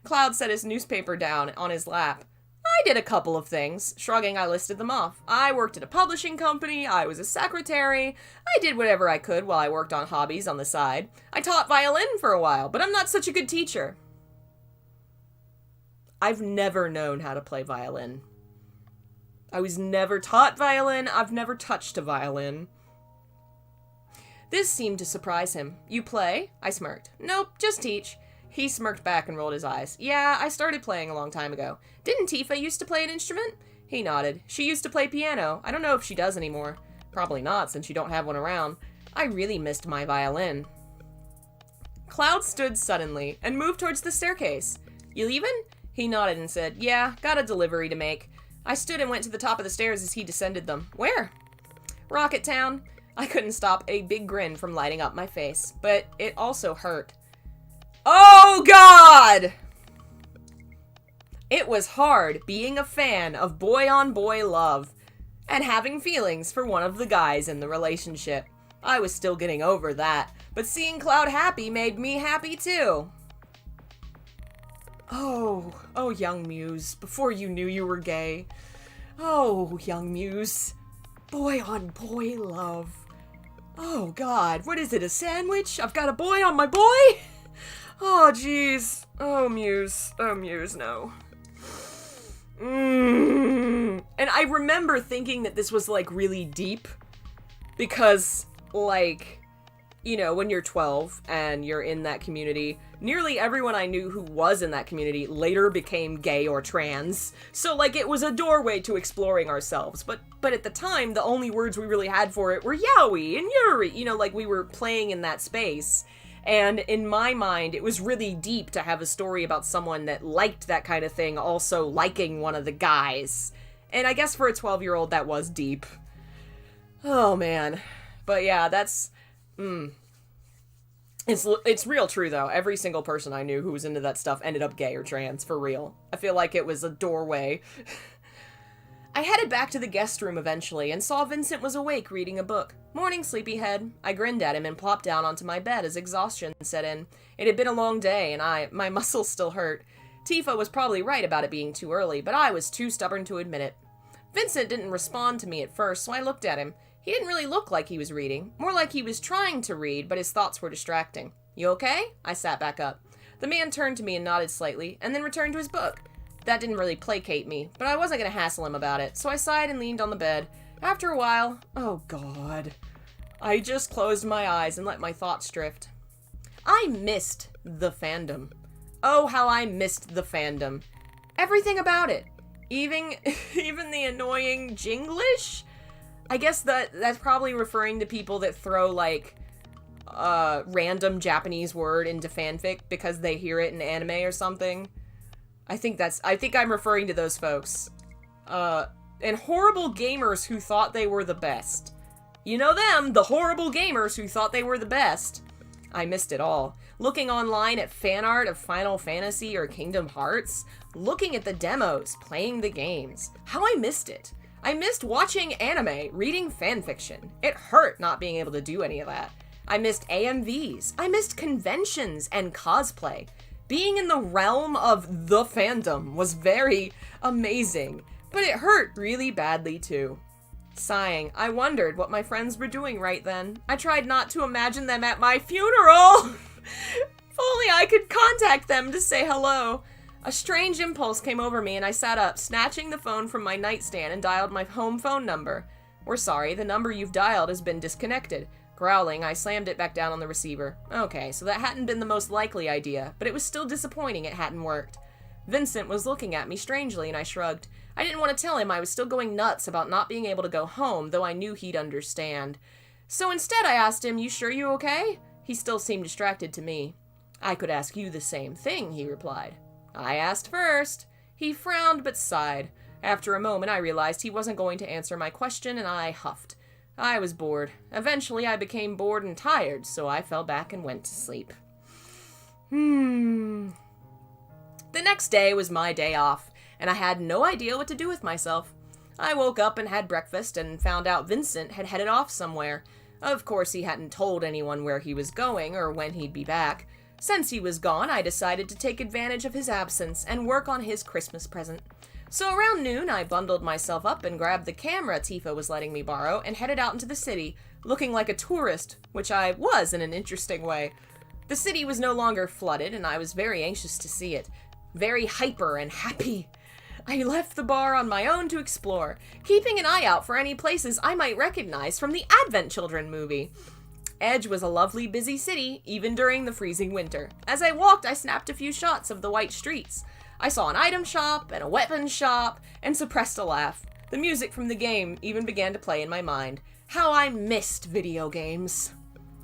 Cloud set his newspaper down on his lap. I did a couple of things. Shrugging, I listed them off. I worked at a publishing company. I was a secretary. I did whatever I could while I worked on hobbies on the side. I taught violin for a while, but I'm not such a good teacher. I've never known how to play violin. I was never taught violin. I've never touched a violin. This seemed to surprise him. You play? I smirked. Nope, just teach. He smirked back and rolled his eyes. Yeah, I started playing a long time ago. Didn't Tifa used to play an instrument? He nodded. She used to play piano. I don't know if she does anymore. Probably not, since you don't have one around. I really missed my violin. Cloud stood suddenly and moved towards the staircase. You leaving? He nodded and said, yeah, got a delivery to make. I stood and went to the top of the stairs as he descended them. Where? Rocket Town. I couldn't stop a big grin from lighting up my face, but it also hurt. Oh, God! It was hard being a fan of boy-on-boy love and having feelings for one of the guys in the relationship. I was still getting over that, but seeing Cloud happy made me happy too. Oh, young Muse, before you knew you were gay. Oh, young Muse, boy-on-boy love. Oh, God, what is it, a sandwich? I've got a boy on my boy? Oh, jeez. Oh, Muse, no. And I remember thinking that this was, like, really deep. Because, like, you know, when you're 12 and you're in that community, nearly everyone I knew who was in that community later became gay or trans. So, like, it was a doorway to exploring ourselves. But at the time, the only words we really had for it were yaoi and yuri. You know, like, we were playing in that space. And in my mind, it was really deep to have a story about someone that liked that kind of thing also liking one of the guys. And I guess for a 12-year-old, that was deep. Oh, man. But yeah, that's... It's real true, though. Every single person I knew who was into that stuff ended up gay or trans, for real. I feel like it was a doorway. I headed back to the guest room eventually and saw Vincent was awake reading a book. Morning, sleepyhead. I grinned at him and plopped down onto my bed as exhaustion set in. It had been a long day and my muscles still hurt. Tifa was probably right about it being too early, but I was too stubborn to admit it. Vincent didn't respond to me at first, so I looked at him. He didn't really look like he was reading. More like he was trying to read, but his thoughts were distracting. You okay? I sat back up. The man turned to me and nodded slightly, and then returned to his book. That didn't really placate me, but I wasn't going to hassle him about it, so I sighed and leaned on the bed. After a while, oh God, I just closed my eyes and let my thoughts drift. I missed the fandom. Oh, how I missed the fandom. Everything about it. Even the annoying Jinglish? I guess that's probably referring to people that throw, like, random Japanese word into fanfic because they hear it in anime or something. I think I'm referring to those folks. And horrible gamers who thought they were the best. You know them, the horrible gamers who thought they were the best. I missed it all. Looking online at fan art of Final Fantasy or Kingdom Hearts. Looking at the demos, playing the games. How I missed it. I missed watching anime, reading fanfiction. It hurt not being able to do any of that. I missed AMVs. I missed conventions and cosplay. Being in the realm of the fandom was very amazing, but it hurt really badly too. Sighing, I wondered what my friends were doing right then. I tried not to imagine them at my funeral. If only I could contact them to say hello. A strange impulse came over me and I sat up, snatching the phone from my nightstand and dialed my home phone number. We're sorry, the number you've dialed has been disconnected. Growling, I slammed it back down on the receiver. Okay, so that hadn't been the most likely idea, but it was still disappointing it hadn't worked. Vincent was looking at me strangely, and I shrugged. I didn't want to tell him I was still going nuts about not being able to go home, though I knew he'd understand. So instead I asked him, you sure you okay? He still seemed distracted to me. I could ask you the same thing, he replied. I asked first. He frowned but sighed. After a moment I realized he wasn't going to answer my question, and I huffed. I was bored. Eventually I became bored and tired, so I fell back and went to sleep. The next day was my day off, and I had no idea what to do with myself. I woke up and had breakfast and found out Vincent had headed off somewhere. Of course, he hadn't told anyone where he was going or when he'd be back, Since he was gone, I decided to take advantage of his absence and work on his Christmas present. So around noon, I bundled myself up and grabbed the camera Tifa was letting me borrow and headed out into the city, looking like a tourist, which I was in an interesting way. The city was no longer flooded, and I was very anxious to see it. Very hyper and happy. I left the bar on my own to explore, keeping an eye out for any places I might recognize from the Advent Children movie. Edge was a lovely, busy city, even during the freezing winter. As I walked, I snapped a few shots of the white streets. I saw an item shop and a weapons shop, and suppressed a laugh. The music from the game even began to play in my mind. How I missed video games.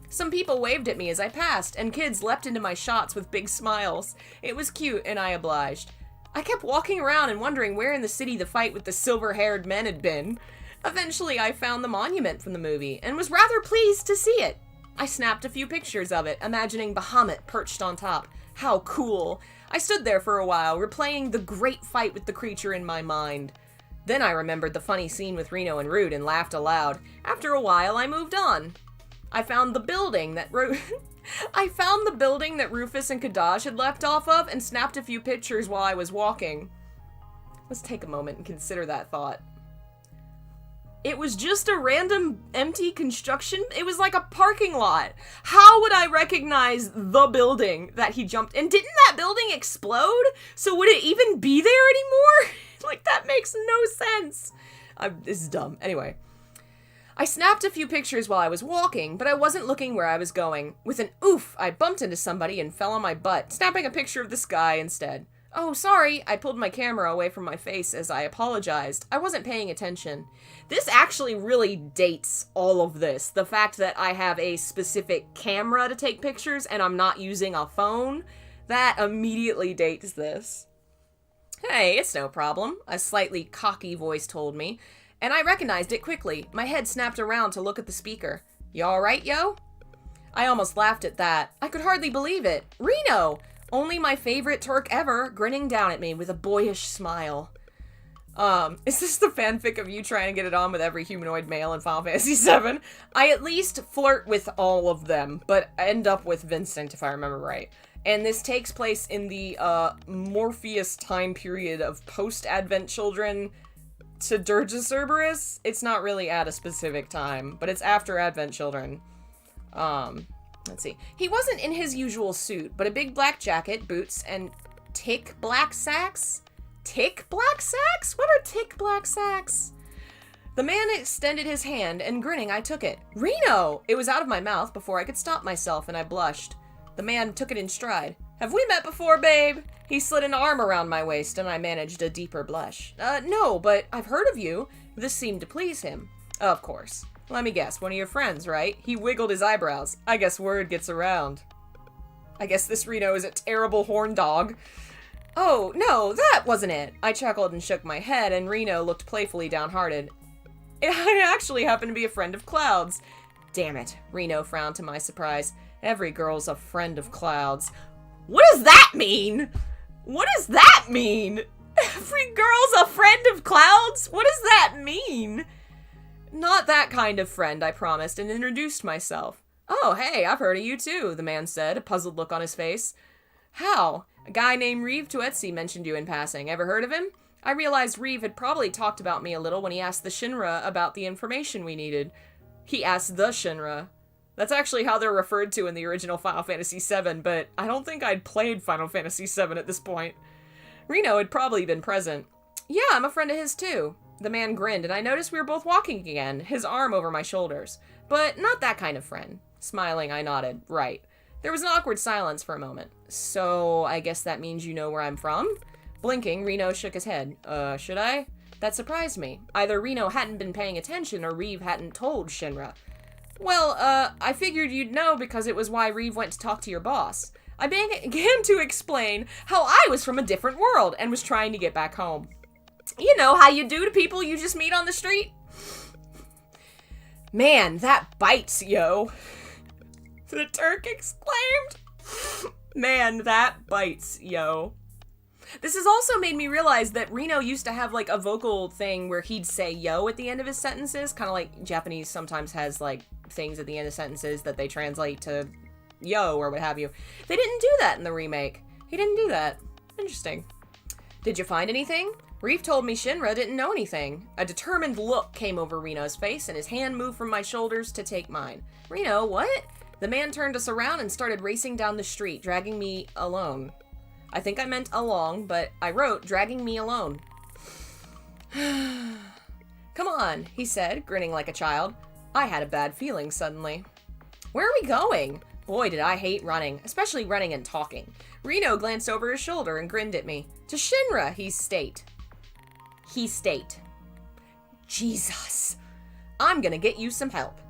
Some people waved at me as I passed, and kids leapt into my shots with big smiles. It was cute, and I obliged. I kept walking around and wondering where in the city the fight with the silver-haired men had been. Eventually, I found the monument from the movie, and was rather pleased to see it. I snapped a few pictures of it, imagining Bahamut perched on top. How cool. I stood there for a while, replaying the great fight with the creature in my mind. Then I remembered the funny scene with Reno and Rude and laughed aloud. After a while, I moved on. I found the building that Rufus and Kadaj had left off of and snapped a few pictures while I was walking. Let's take a moment and consider that thought. It was just a random empty construction. It was like a parking lot. How would I recognize the building that he jumped in? Didn't that building explode? So would it even be there anymore? Like, that makes no sense. This is dumb. Anyway. I snapped a few pictures while I was walking, but I wasn't looking where I was going. With an oof, I bumped into somebody and fell on my butt, snapping a picture of the sky instead. Oh, sorry, I pulled my camera away from my face as I apologized. I wasn't paying attention. This actually really dates all of this. The fact that I have a specific camera to take pictures and I'm not using a phone, that immediately dates this. Hey, it's no problem, a slightly cocky voice told me, and I recognized it quickly. My head snapped around to look at the speaker. You alright, yo? I almost laughed at that. I could hardly believe it. Reno! Only my favorite Turk ever, grinning down at me with a boyish smile. Is this the fanfic of you trying to get it on with every humanoid male in Final Fantasy VII? I at least flirt with all of them, but end up with Vincent, if I remember right. And this takes place in the, Morpheus time period of post-Advent Children to Dirge Cerberus. It's not really at a specific time, but it's after Advent Children. Let's see. He wasn't in his usual suit, but a big black jacket, boots, and tick black sacks? Tick black sacks? What are tick black sacks? The man extended his hand, and grinning, I took it. Reno! It was out of my mouth before I could stop myself, and I blushed. The man took it in stride. Have we met before, babe? He slid an arm around my waist, and I managed a deeper blush. No, but I've heard of you. This seemed to please him. Of course. Let me guess, one of your friends, right? He wiggled his eyebrows. I guess word gets around. I guess this Reno is a terrible horn dog. Oh, no, that wasn't it. I chuckled and shook my head, and Reno looked playfully downhearted. I actually happen to be a friend of Cloud's. Damn it, Reno frowned to my surprise. Every girl's a friend of Cloud's. What does that mean? What does that mean? Every girl's a friend of Cloud's? What does that mean? Not that kind of friend, I promised, and introduced myself. Oh, hey, I've heard of you too, the man said, a puzzled look on his face. How? A guy named Reeve Tuetsi mentioned you in passing. Ever heard of him? I realized Reeve had probably talked about me a little when he asked the Shinra about the information we needed. He asked the Shinra. That's actually how they're referred to in the original Final Fantasy VII, but I don't think I'd played Final Fantasy VII at this point. Reno had probably been present. Yeah, I'm a friend of his too. The man grinned, and I noticed we were both walking again, his arm over my shoulders. But not that kind of friend. Smiling, I nodded. Right. There was an awkward silence for a moment. So, I guess that means you know where I'm from? Blinking, Reno shook his head. Should I? That surprised me. Either Reno hadn't been paying attention or Reeve hadn't told Shinra. Well, I figured you'd know because it was why Reeve went to talk to your boss. I began to explain how I was from a different world and was trying to get back home. You know how you do to people you just meet on the street? Man, that bites, yo. The Turk exclaimed. Man, that bites, yo. This has also made me realize that Reno used to have, like, a vocal thing where he'd say yo at the end of his sentences, kind of like Japanese sometimes has, like, things at the end of sentences that they translate to yo or what have you. They didn't do that in the remake. He didn't do that. Interesting. Did you find anything? Reef told me Shinra didn't know anything. A determined look came over Reno's face, and his hand moved from my shoulders to take mine. Reno, what? The man turned us around and started racing down the street, dragging me alone. I think I meant along, but I wrote, dragging me alone. Come on, he said, grinning like a child. I had a bad feeling suddenly. Where are we going? Boy, did I hate running, especially running and talking. Reno glanced over his shoulder and grinned at me. To Shinra, he state. Jesus. I'm gonna get you some help.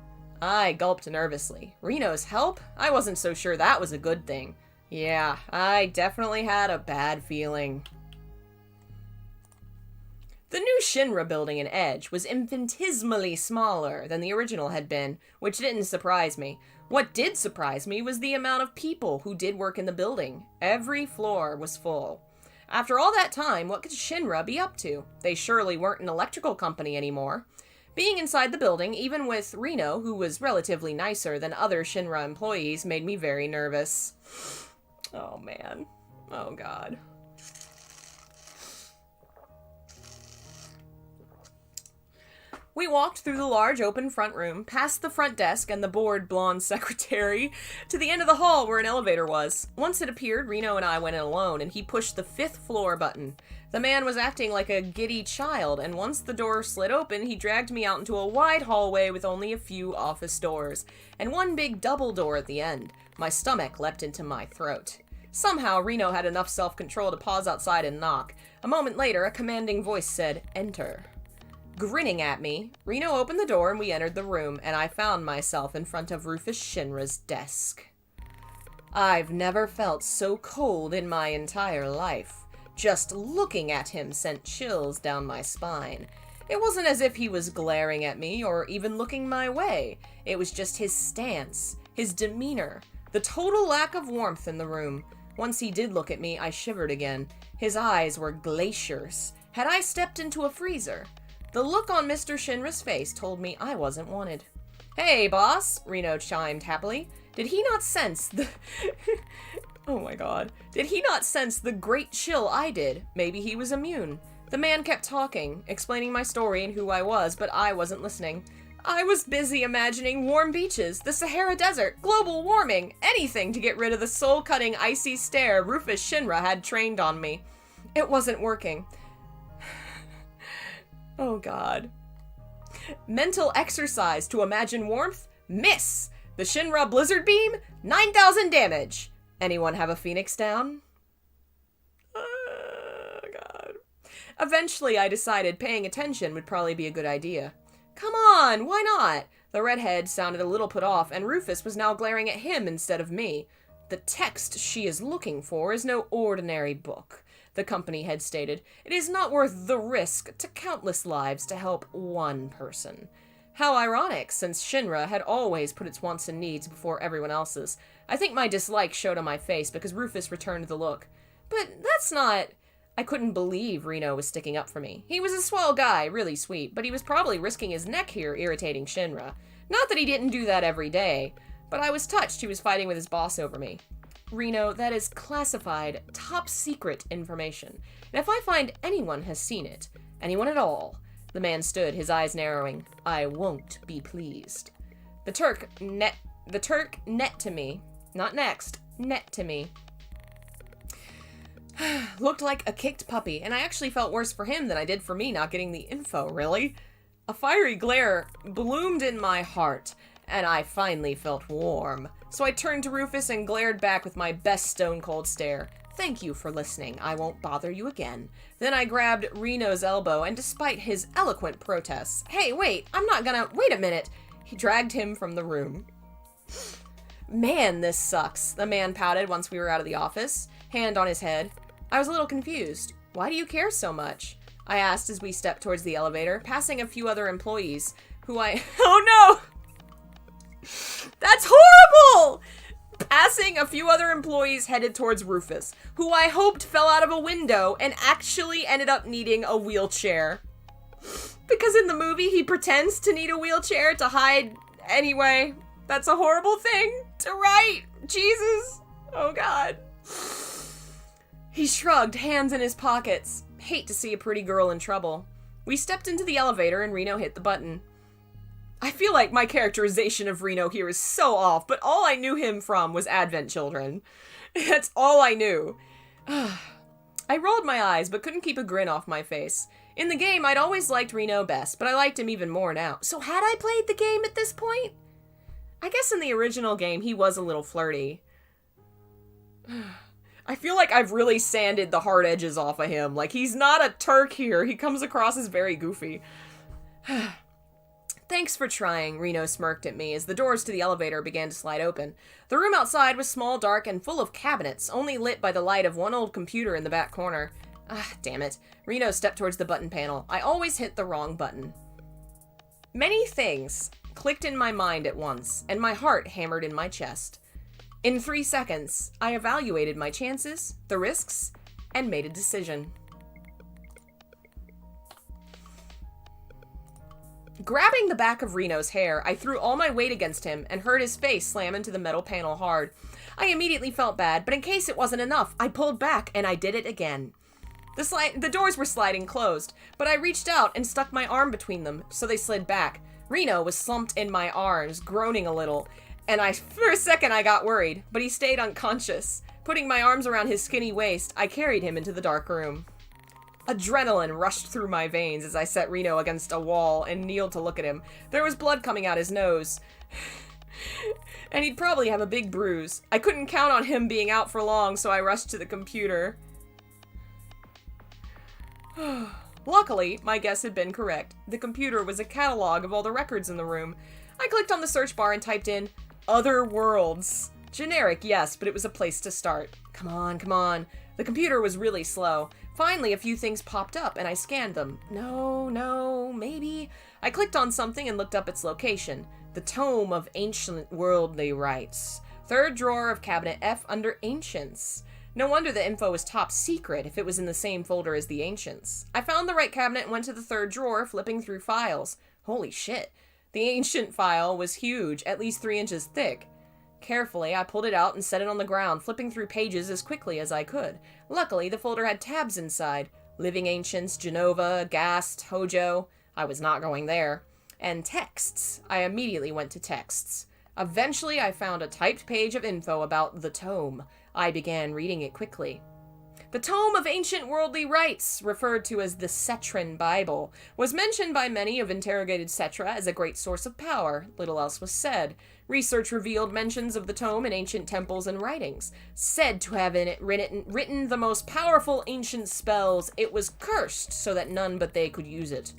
I gulped nervously. Reno's help? I wasn't so sure that was a good thing. Yeah, I definitely had a bad feeling. The new Shinra building in Edge was infinitesimally smaller than the original had been, which didn't surprise me. What did surprise me was the amount of people who did work in the building. Every floor was full. After all that time, what could Shinra be up to? They surely weren't an electrical company anymore. Being inside the building, even with Reno, who was relatively nicer than other Shinra employees, made me very nervous. Oh man. Oh god. We walked through the large open front room, past the front desk and the bored blonde secretary, to the end of the hall where an elevator was. Once it appeared, Reno and I went in alone, and he pushed the 5th floor button. The man was acting like a giddy child, and once the door slid open, he dragged me out into a wide hallway with only a few office doors, and one big double door at the end. My stomach leapt into my throat. Somehow, Reno had enough self-control to pause outside and knock. A moment later, a commanding voice said, "Enter." Grinning at me, Reno opened the door and we entered the room, and I found myself in front of Rufus Shinra's desk. I've never felt so cold in my entire life. Just looking at him sent chills down my spine. It wasn't as if he was glaring at me or even looking my way. It was just his stance, his demeanor, the total lack of warmth in the room. Once he did look at me, I shivered again. His eyes were glaciers. Had I stepped into a freezer? The look on Mr. Shinra's face told me I wasn't wanted. Hey, boss, Reno chimed happily. Did he not sense the... Oh my god. Did he not sense the great chill I did? Maybe he was immune. The man kept talking, explaining my story and who I was, but I wasn't listening. I was busy imagining warm beaches, the Sahara Desert, global warming, anything to get rid of the soul-cutting icy stare Rufus Shinra had trained on me. It wasn't working. Oh god. Mental exercise to imagine warmth? Miss! The Shinra Blizzard Beam? 9,000 damage! Anyone have a Phoenix down? God. Eventually I decided paying attention would probably be a good idea. Come on, why not? The redhead sounded a little put off, and Rufus was now glaring at him instead of me. The text she is looking for is no ordinary book, the company had stated. It is not worth the risk to countless lives to help one person. How ironic, since Shinra had always put its wants and needs before everyone else's. I think my dislike showed on my face because Rufus returned the look. But that's not... I couldn't believe Reno was sticking up for me. He was a swell guy, really sweet, but he was probably risking his neck here irritating Shinra. Not that he didn't do that every day, but I was touched he was fighting with his boss over me. Reno, that is classified, top-secret information, and if I find anyone has seen it, anyone at all, the man stood, his eyes narrowing, I won't be pleased. The Turk net to me, not next, net to me, looked like a kicked puppy, and I actually felt worse for him than I did for me not getting the info, really. A fiery glare bloomed in my heart, and I finally felt warm. So I turned to Rufus and glared back with my best stone-cold stare. Thank you for listening. I won't bother you again. Then I grabbed Reno's elbow, and despite his eloquent protests, hey, wait, I'm not gonna, wait a minute. He dragged him from the room. Man, this sucks, the man pouted once we were out of the office, hand on his head. I was a little confused. Why do you care so much? I asked as we stepped towards the elevator, passing a few other employees, who I... Oh no! That's horrible! Passing a few other employees headed towards Rufus, who I hoped fell out of a window and actually ended up needing a wheelchair. Because in the movie, he pretends to need a wheelchair to hide anyway. That's a horrible thing to write. Jesus! Oh, God. He shrugged, hands in his pockets. Hate to see a pretty girl in trouble. We stepped into the elevator and Reno hit the button. I feel like my characterization of Reno here is so off, but all I knew him from was Advent Children. That's all I knew. I rolled my eyes, but couldn't keep a grin off my face. In the game, I'd always liked Reno best, but I liked him even more now. So had I played the game at this point? I guess in the original game, he was a little flirty. I feel like I've really sanded the hard edges off of him. Like, he's not a Turk here. He comes across as very goofy. Thanks for trying, Reno smirked at me as the doors to the elevator began to slide open. The room outside was small, dark, and full of cabinets, only lit by the light of one old computer in the back corner. Ah, damn it. Reno stepped towards the button panel. I always hit the wrong button. Many things clicked in my mind at once, and my heart hammered in my chest. In 3 seconds, I evaluated my chances, the risks, and made a decision. Grabbing the back of Reno's hair, I threw all my weight against him and heard his face slam into the metal panel hard. I immediately felt bad, but in case it wasn't enough, I pulled back and I did it again. The doors were sliding closed, but I reached out and stuck my arm between them, so they slid back. Reno was slumped in my arms, groaning a little, and for a second I got worried, but he stayed unconscious. Putting my arms around his skinny waist, I carried him into the dark room. Adrenaline rushed through my veins as I set Reno against a wall and kneeled to look at him. There was blood coming out his nose. And he'd probably have a big bruise. I couldn't count on him being out for long, so I rushed to the computer. Luckily, my guess had been correct. The computer was a catalog of all the records in the room. I clicked on the search bar and typed in, Other Worlds. Generic, yes, but it was a place to start. Come on, come on. The computer was really slow. Finally, a few things popped up, and I scanned them. No, maybe. I clicked on something and looked up its location. The Tome of Ancient Worldly Rites. 3rd drawer of cabinet F under Ancients. No wonder the info was top secret if it was in the same folder as the Ancients. I found the right cabinet and went to the 3rd drawer, flipping through files. Holy shit. The Ancient file was huge, at least 3 inches thick. Carefully, I pulled it out and set it on the ground, flipping through pages as quickly as I could. Luckily, the folder had tabs inside. Living Ancients, Genova, Gast, Hojo. I was not going there. And texts. I immediately went to texts. Eventually, I found a typed page of info about the tome. I began reading it quickly. The Tome of Ancient Worldly Rites, referred to as the Cetran Bible, was mentioned by many of interrogated Cetra as a great source of power. Little else was said. Research revealed mentions of the tome in ancient temples and writings. Said to have in it written the most powerful ancient spells, it was cursed so that none but they could use it.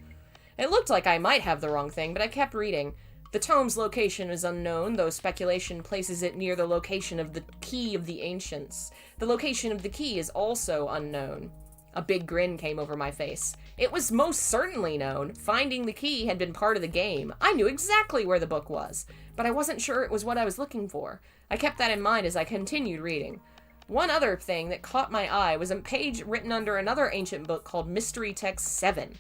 It looked like I might have the wrong thing, but I kept reading. The tome's location is unknown, though speculation places it near the location of the Key of the Ancients. The location of the key is also unknown. A big grin came over my face. It was most certainly known. Finding the key had been part of the game. I knew exactly where the book was, but I wasn't sure it was what I was looking for. I kept that in mind as I continued reading. One other thing that caught my eye was a page written under another ancient book called Mystery Text 7.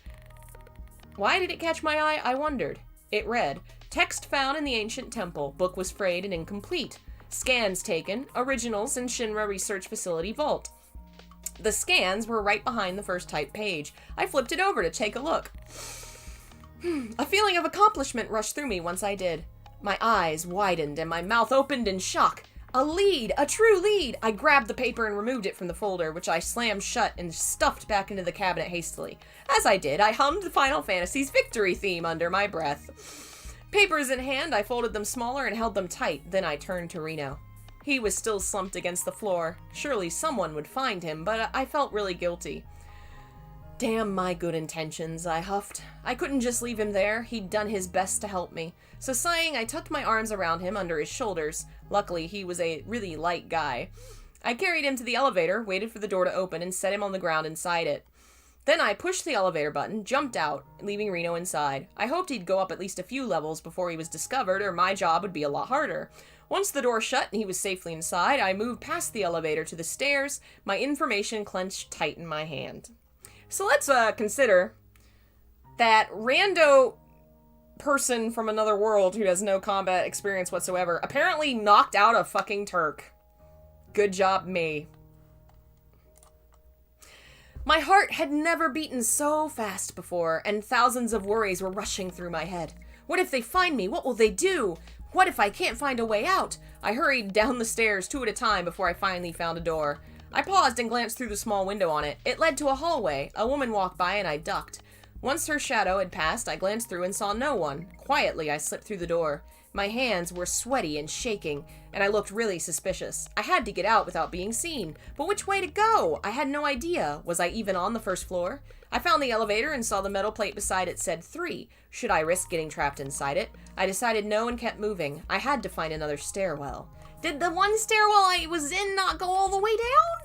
Why did it catch my eye? I wondered. It read, Text found in the ancient temple. Book was frayed and incomplete. Scans taken. Originals in Shinra Research Facility vault. The scans were right behind the first typed page. I flipped it over to take a look. A feeling of accomplishment rushed through me once I did. My eyes widened and my mouth opened in shock. A lead! A true lead! I grabbed the paper and removed it from the folder, which I slammed shut and stuffed back into the cabinet hastily. As I did, I hummed the Final Fantasy's victory theme under my breath. Papers in hand, I folded them smaller and held them tight. Then I turned to Reno. He was still slumped against the floor. Surely someone would find him, but I felt really guilty. Damn my good intentions, I huffed. I couldn't just leave him there. He'd done his best to help me. So sighing, I tucked my arms around him under his shoulders. Luckily, he was a really light guy. I carried him to the elevator, waited for the door to open, and set him on the ground inside it. Then I pushed the elevator button, jumped out, leaving Reno inside. I hoped he'd go up at least a few levels before he was discovered, or my job would be a lot harder. Once the door shut and he was safely inside, I moved past the elevator to the stairs, my information clenched tight in my hand. So let's consider that rando person from another world who has no combat experience whatsoever apparently knocked out a fucking Turk. Good job, me. My heart had never beaten so fast before, and thousands of worries were rushing through my head. What if they find me? What will they do? What if I can't find a way out? I hurried down the stairs 2 at a time before I finally found a door. I paused and glanced through the small window on it. It led to a hallway. A woman walked by and I ducked. Once her shadow had passed, I glanced through and saw no one. Quietly, I slipped through the door. My hands were sweaty and shaking, and I looked really suspicious. I had to get out without being seen. But which way to go? I had no idea. Was I even on the first floor? I found the elevator and saw the metal plate beside it said 3. Should I risk getting trapped inside it? I decided no and kept moving. I had to find another stairwell. Did the one stairwell I was in not go all the way down?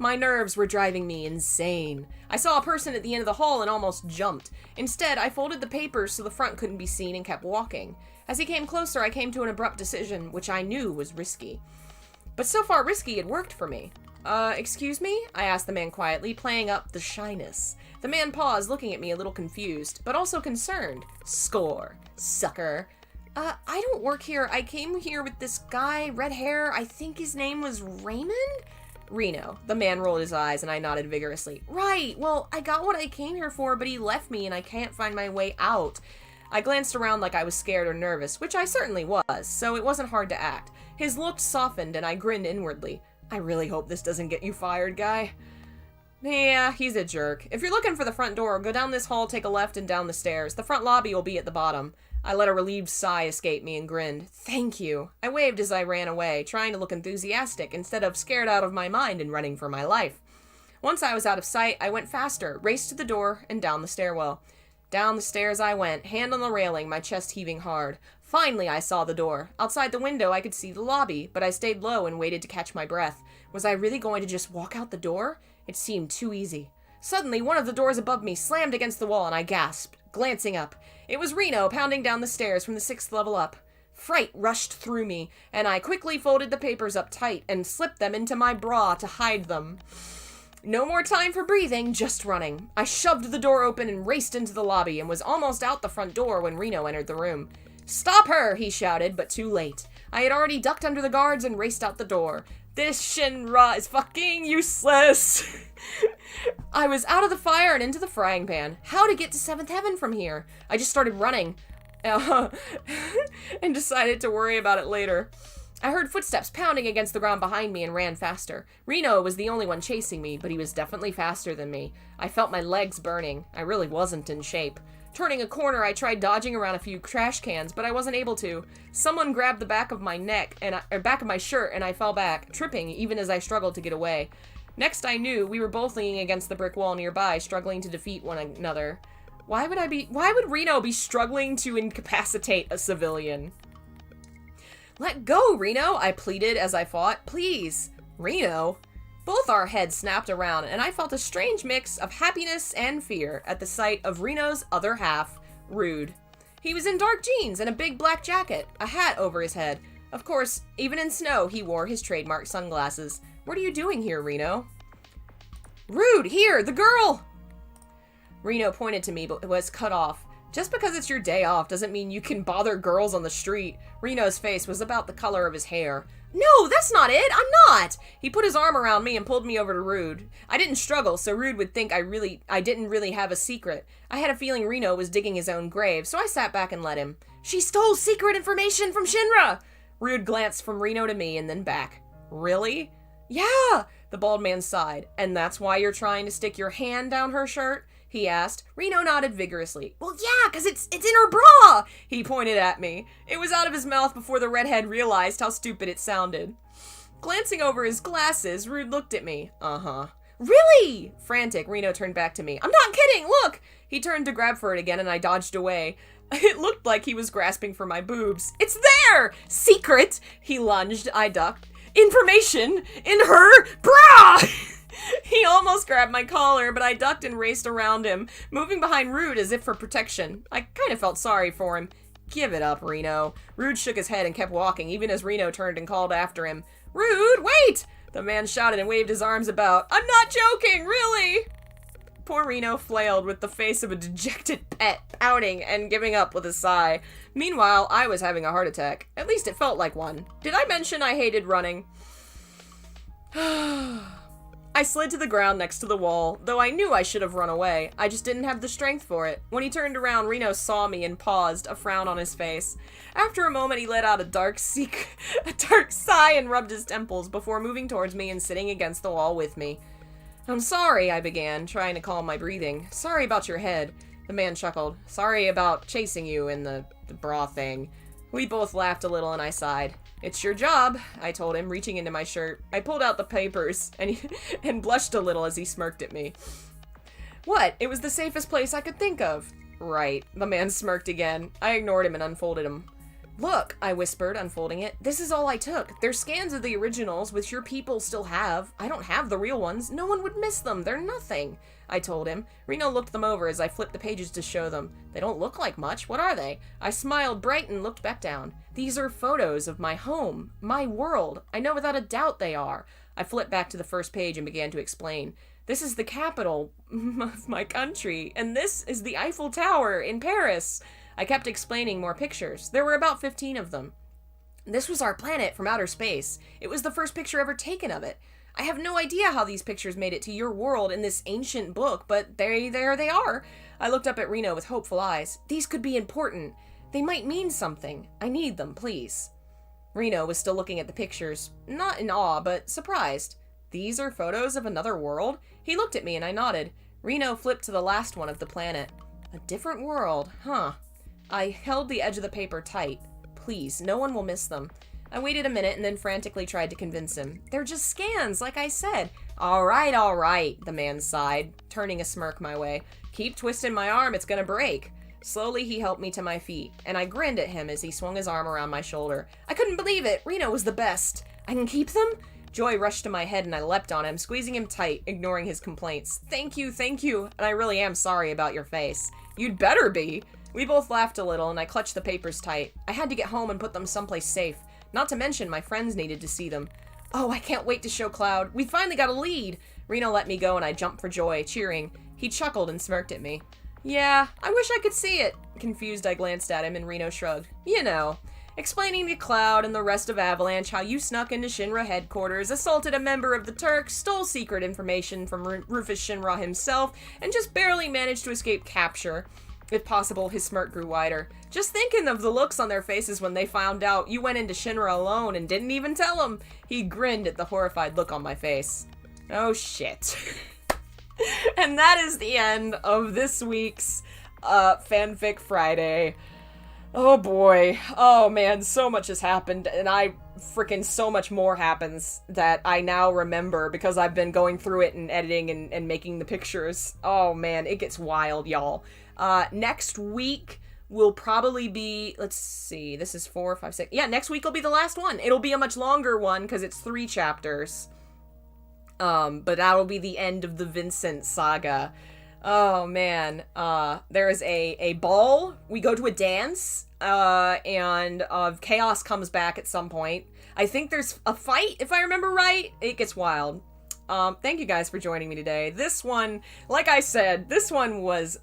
My nerves were driving me insane. I saw a person at the end of the hall and almost jumped. Instead, I folded the papers so the front couldn't be seen and kept walking. As he came closer, I came to an abrupt decision, which I knew was risky. But so far risky had worked for me. Excuse me? I asked the man quietly, playing up the shyness. The man paused, looking at me a little confused, but also concerned. Score, sucker. I don't work here. I came here with this guy, red hair. I think his name was Raymond? Reno. The man rolled his eyes and I nodded vigorously. Right, well, I got what I came here for, but he left me and I can't find my way out. I glanced around like I was scared or nervous, which I certainly was, so it wasn't hard to act. His look softened and I grinned inwardly. I really hope this doesn't get you fired, guy. Yeah, he's a jerk. If you're looking for the front door, go down this hall, take a left, and down the stairs. The front lobby will be at the bottom. I let a relieved sigh escape me and grinned. Thank you. I waved as I ran away, trying to look enthusiastic instead of scared out of my mind and running for my life. Once I was out of sight, I went faster, raced to the door, and down the stairwell. Down the stairs I went, hand on the railing, my chest heaving hard. Finally, I saw the door. Outside the window, I could see the lobby, but I stayed low and waited to catch my breath. Was I really going to just walk out the door? It seemed too easy. Suddenly, one of the doors above me slammed against the wall and I gasped, glancing up. It was Reno pounding down the stairs from the 6th level up. Fright rushed through me, and I quickly folded the papers up tight and slipped them into my bra to hide them. No more time for breathing, just running. I shoved the door open and raced into the lobby and was almost out the front door when Reno entered the room. Stop her, he shouted, but too late. I had already ducked under the guards and raced out the door. This Shinra is fucking useless. I was out of the fire and into the frying pan. How to get to 7th heaven from here? I just started running and decided to worry about it later. I heard footsteps pounding against the ground behind me and ran faster. Reno was the only one chasing me, but he was definitely faster than me. I felt my legs burning. I really wasn't in shape. Turning a corner, I tried dodging around a few trash cans, but I wasn't able to. Someone grabbed the back of my neck back of my shirt, and I fell back, tripping even as I struggled to get away. Next I knew, we were both leaning against the brick wall nearby, struggling to defeat one another. Why would Reno be struggling to incapacitate a civilian? Let go, Reno, I pleaded as I fought. Please. Reno? Both our heads snapped around, and I felt a strange mix of happiness and fear at the sight of Reno's other half, Rude. He was in dark jeans and a big black jacket, a hat over his head. Of course, even in snow, he wore his trademark sunglasses. What are you doing here, Reno? Rude, here, the girl! Reno pointed to me, but was cut off. Just because it's your day off doesn't mean you can bother girls on the street. Reno's face was about the color of his hair. No, that's not it! I'm not! He put his arm around me and pulled me over to Rude. I didn't struggle, so Rude would think I didn't really have a secret. I had a feeling Reno was digging his own grave, so I sat back and let him. She stole secret information from Shinra! Rude glanced from Reno to me and then back. Really? Yeah! The bald man sighed. And that's why you're trying to stick your hand down her shirt? He asked. Reno nodded vigorously. Well, yeah, 'cause it's in her bra! He pointed at me. It was out of his mouth before the redhead realized how stupid it sounded. Glancing over his glasses, Rude looked at me. Uh-huh. Really? Frantic, Reno turned back to me. I'm not kidding, look! He turned to grab for it again and I dodged away. It looked like he was grasping for my boobs. It's there! Secret! He lunged. I ducked. Information in her bra! He almost grabbed my collar, but I ducked and raced around him, moving behind Rude as if for protection. I kind of felt sorry for him. Give it up, Reno. Rude shook his head and kept walking, even as Reno turned and called after him. Rude, wait! The man shouted and waved his arms about. I'm not joking, really! Poor Reno flailed with the face of a dejected pet, pouting and giving up with a sigh. Meanwhile, I was having a heart attack. At least it felt like one. Did I mention I hated running? I slid to the ground next to the wall, though I knew I should have run away. I just didn't have the strength for it. When he turned around, Reno saw me and paused, a frown on his face. After a moment, he let out a dark sigh and rubbed his temples before moving towards me and sitting against the wall with me. I'm sorry, I began, trying to calm my breathing. Sorry about your head. The man chuckled. Sorry about chasing you in the bra thing. We both laughed a little and I sighed. It's your job, I told him, reaching into my shirt. I pulled out the papers and blushed a little as he smirked at me. What? It was the safest place I could think of. Right. The man smirked again. I ignored him and unfolded them. Look, I whispered, unfolding it. This is all I took. They're scans of the originals, which your people still have. I don't have the real ones. No one would miss them. They're nothing, I told him. Reno looked them over as I flipped the pages to show them. They don't look like much. What are they? I smiled bright and looked back down. These are photos of my home, my world. I know without a doubt they are. I flipped back to the first page and began to explain. This is the capital of my country, and this is the Eiffel Tower in Paris. I kept explaining more pictures. There were about 15 of them. This was our planet from outer space. It was the first picture ever taken of it. I have no idea how these pictures made it to your world in this ancient book, but there they are. I looked up at Reno with hopeful eyes. These could be important. They might mean something. I need them, please. Reno was still looking at the pictures, not in awe, but surprised. These are photos of another world? He looked at me and I nodded. Reno flipped to the last one of the planet. A different world, huh? I held the edge of the paper tight. Please, no one will miss them. I waited a minute and then frantically tried to convince him. They're just scans, like I said. All right, the man sighed, turning a smirk my way. Keep twisting my arm, it's gonna break. Slowly, he helped me to my feet, and I grinned at him as he swung his arm around my shoulder. I couldn't believe it. Reno was the best. I can keep them? Joy rushed to my head and I leapt on him, squeezing him tight, ignoring his complaints. Thank you, and I really am sorry about your face. You'd better be. We both laughed a little, and I clutched the papers tight. I had to get home and put them someplace safe. Not to mention, my friends needed to see them. Oh, I can't wait to show Cloud. We finally got a lead. Reno let me go, and I jumped for joy, cheering. He chuckled and smirked at me. Yeah, I wish I could see it. Confused, I glanced at him, and Reno shrugged. You know. Explaining to Cloud and the rest of Avalanche how you snuck into Shinra headquarters, assaulted a member of the Turks, stole secret information from Rufus Shinra himself, and just barely managed to escape capture. If possible, his smirk grew wider. Just thinking of the looks on their faces when they found out you went into Shinra alone and didn't even tell them. He grinned at the horrified look on my face. Oh shit. And that is the end of this week's Fanfic Friday. Oh boy. Oh man, so much has happened, and so much more happens that I now remember because I've been going through it and editing and making the pictures. Oh man, it gets wild, y'all. Next week will probably be, let's see, this is 4, 5, 6. Yeah, next week will be the last one. It'll be a much longer one because it's 3 chapters. But that'll be the end of the Vincent saga. Oh man, there is a ball. We go to a dance, and Chaos comes back at some point. I think there's a fight, if I remember right. It gets wild. Thank you guys for joining me today. This one, like I said, this one was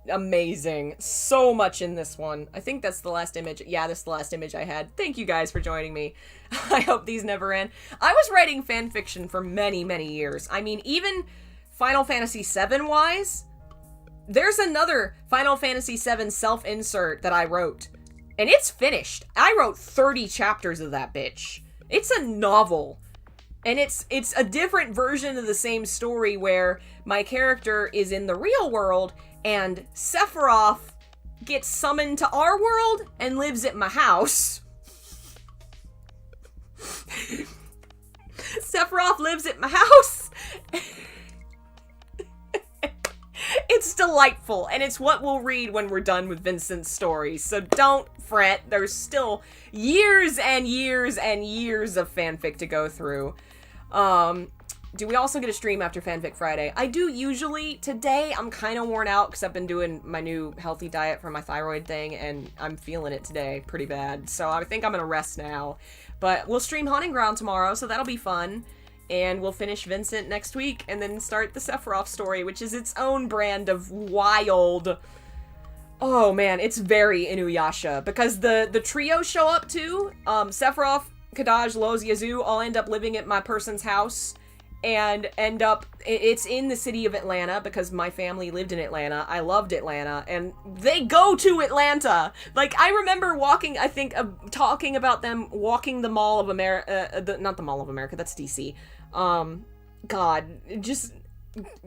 amazing. So much in this one. I think that's the last image. Yeah, that's the last image I had. Thank you guys for joining me. I hope these never end. I was writing fan fiction for many, many years. I mean, even Final Fantasy VII wise, there's another Final Fantasy VII self-insert that I wrote. And it's finished. I wrote 30 chapters of that bitch. It's a novel. And it's a different version of the same story where my character is in the real world and Sephiroth gets summoned to our world and lives at my house. Sephiroth lives at my house. It's delightful, and it's what we'll read when we're done with Vincent's story, so don't fret. There's still years and years and years of fanfic to go through. Do we also get a stream after Fanfic Friday? I do usually. Today, I'm kind of worn out because I've been doing my new healthy diet for my thyroid thing, and I'm feeling it today pretty bad. So I think I'm going to rest now. But we'll stream Haunting Ground tomorrow, so that'll be fun. and we'll finish Vincent next week, and then start the Sephiroth story, which is its own brand of wild. Oh man, it's very Inuyasha, because the trio show up too. Sephiroth, Kadaj, Loz, Yazoo all end up living at my person's house, and it's in the city of Atlanta, because my family lived in Atlanta. I loved Atlanta, and they go to Atlanta! Like, I remember talking about them walking the Mall of America, not the Mall of America, that's DC. God, just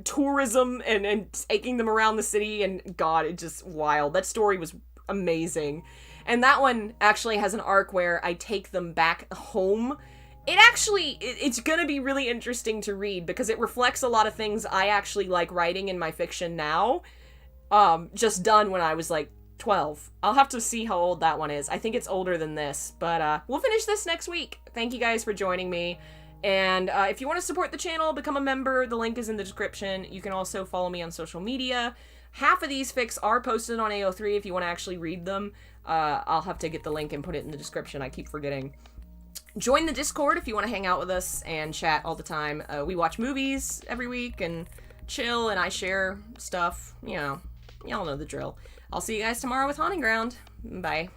tourism and taking them around the city, and God, it's just wild. That story was amazing. And that one actually has an arc where I take them back home. It's gonna be really interesting to read, because it reflects a lot of things I actually like writing in my fiction now, just done when I was like 12. I'll have to see how old that one is. I think it's older than this, but we'll finish this next week. Thank you guys for joining me. And if you want to support the channel, become a member. The link is in the description. You can also follow me on social media. Half of these fics are posted on AO3 if you want to actually read them. I'll have to get the link and put it in the description. I keep forgetting. Join the Discord if you want to hang out with us and chat all the time. We watch movies every week and chill, and I share stuff. You know, y'all know the drill. I'll see you guys tomorrow with Haunting Ground. Bye.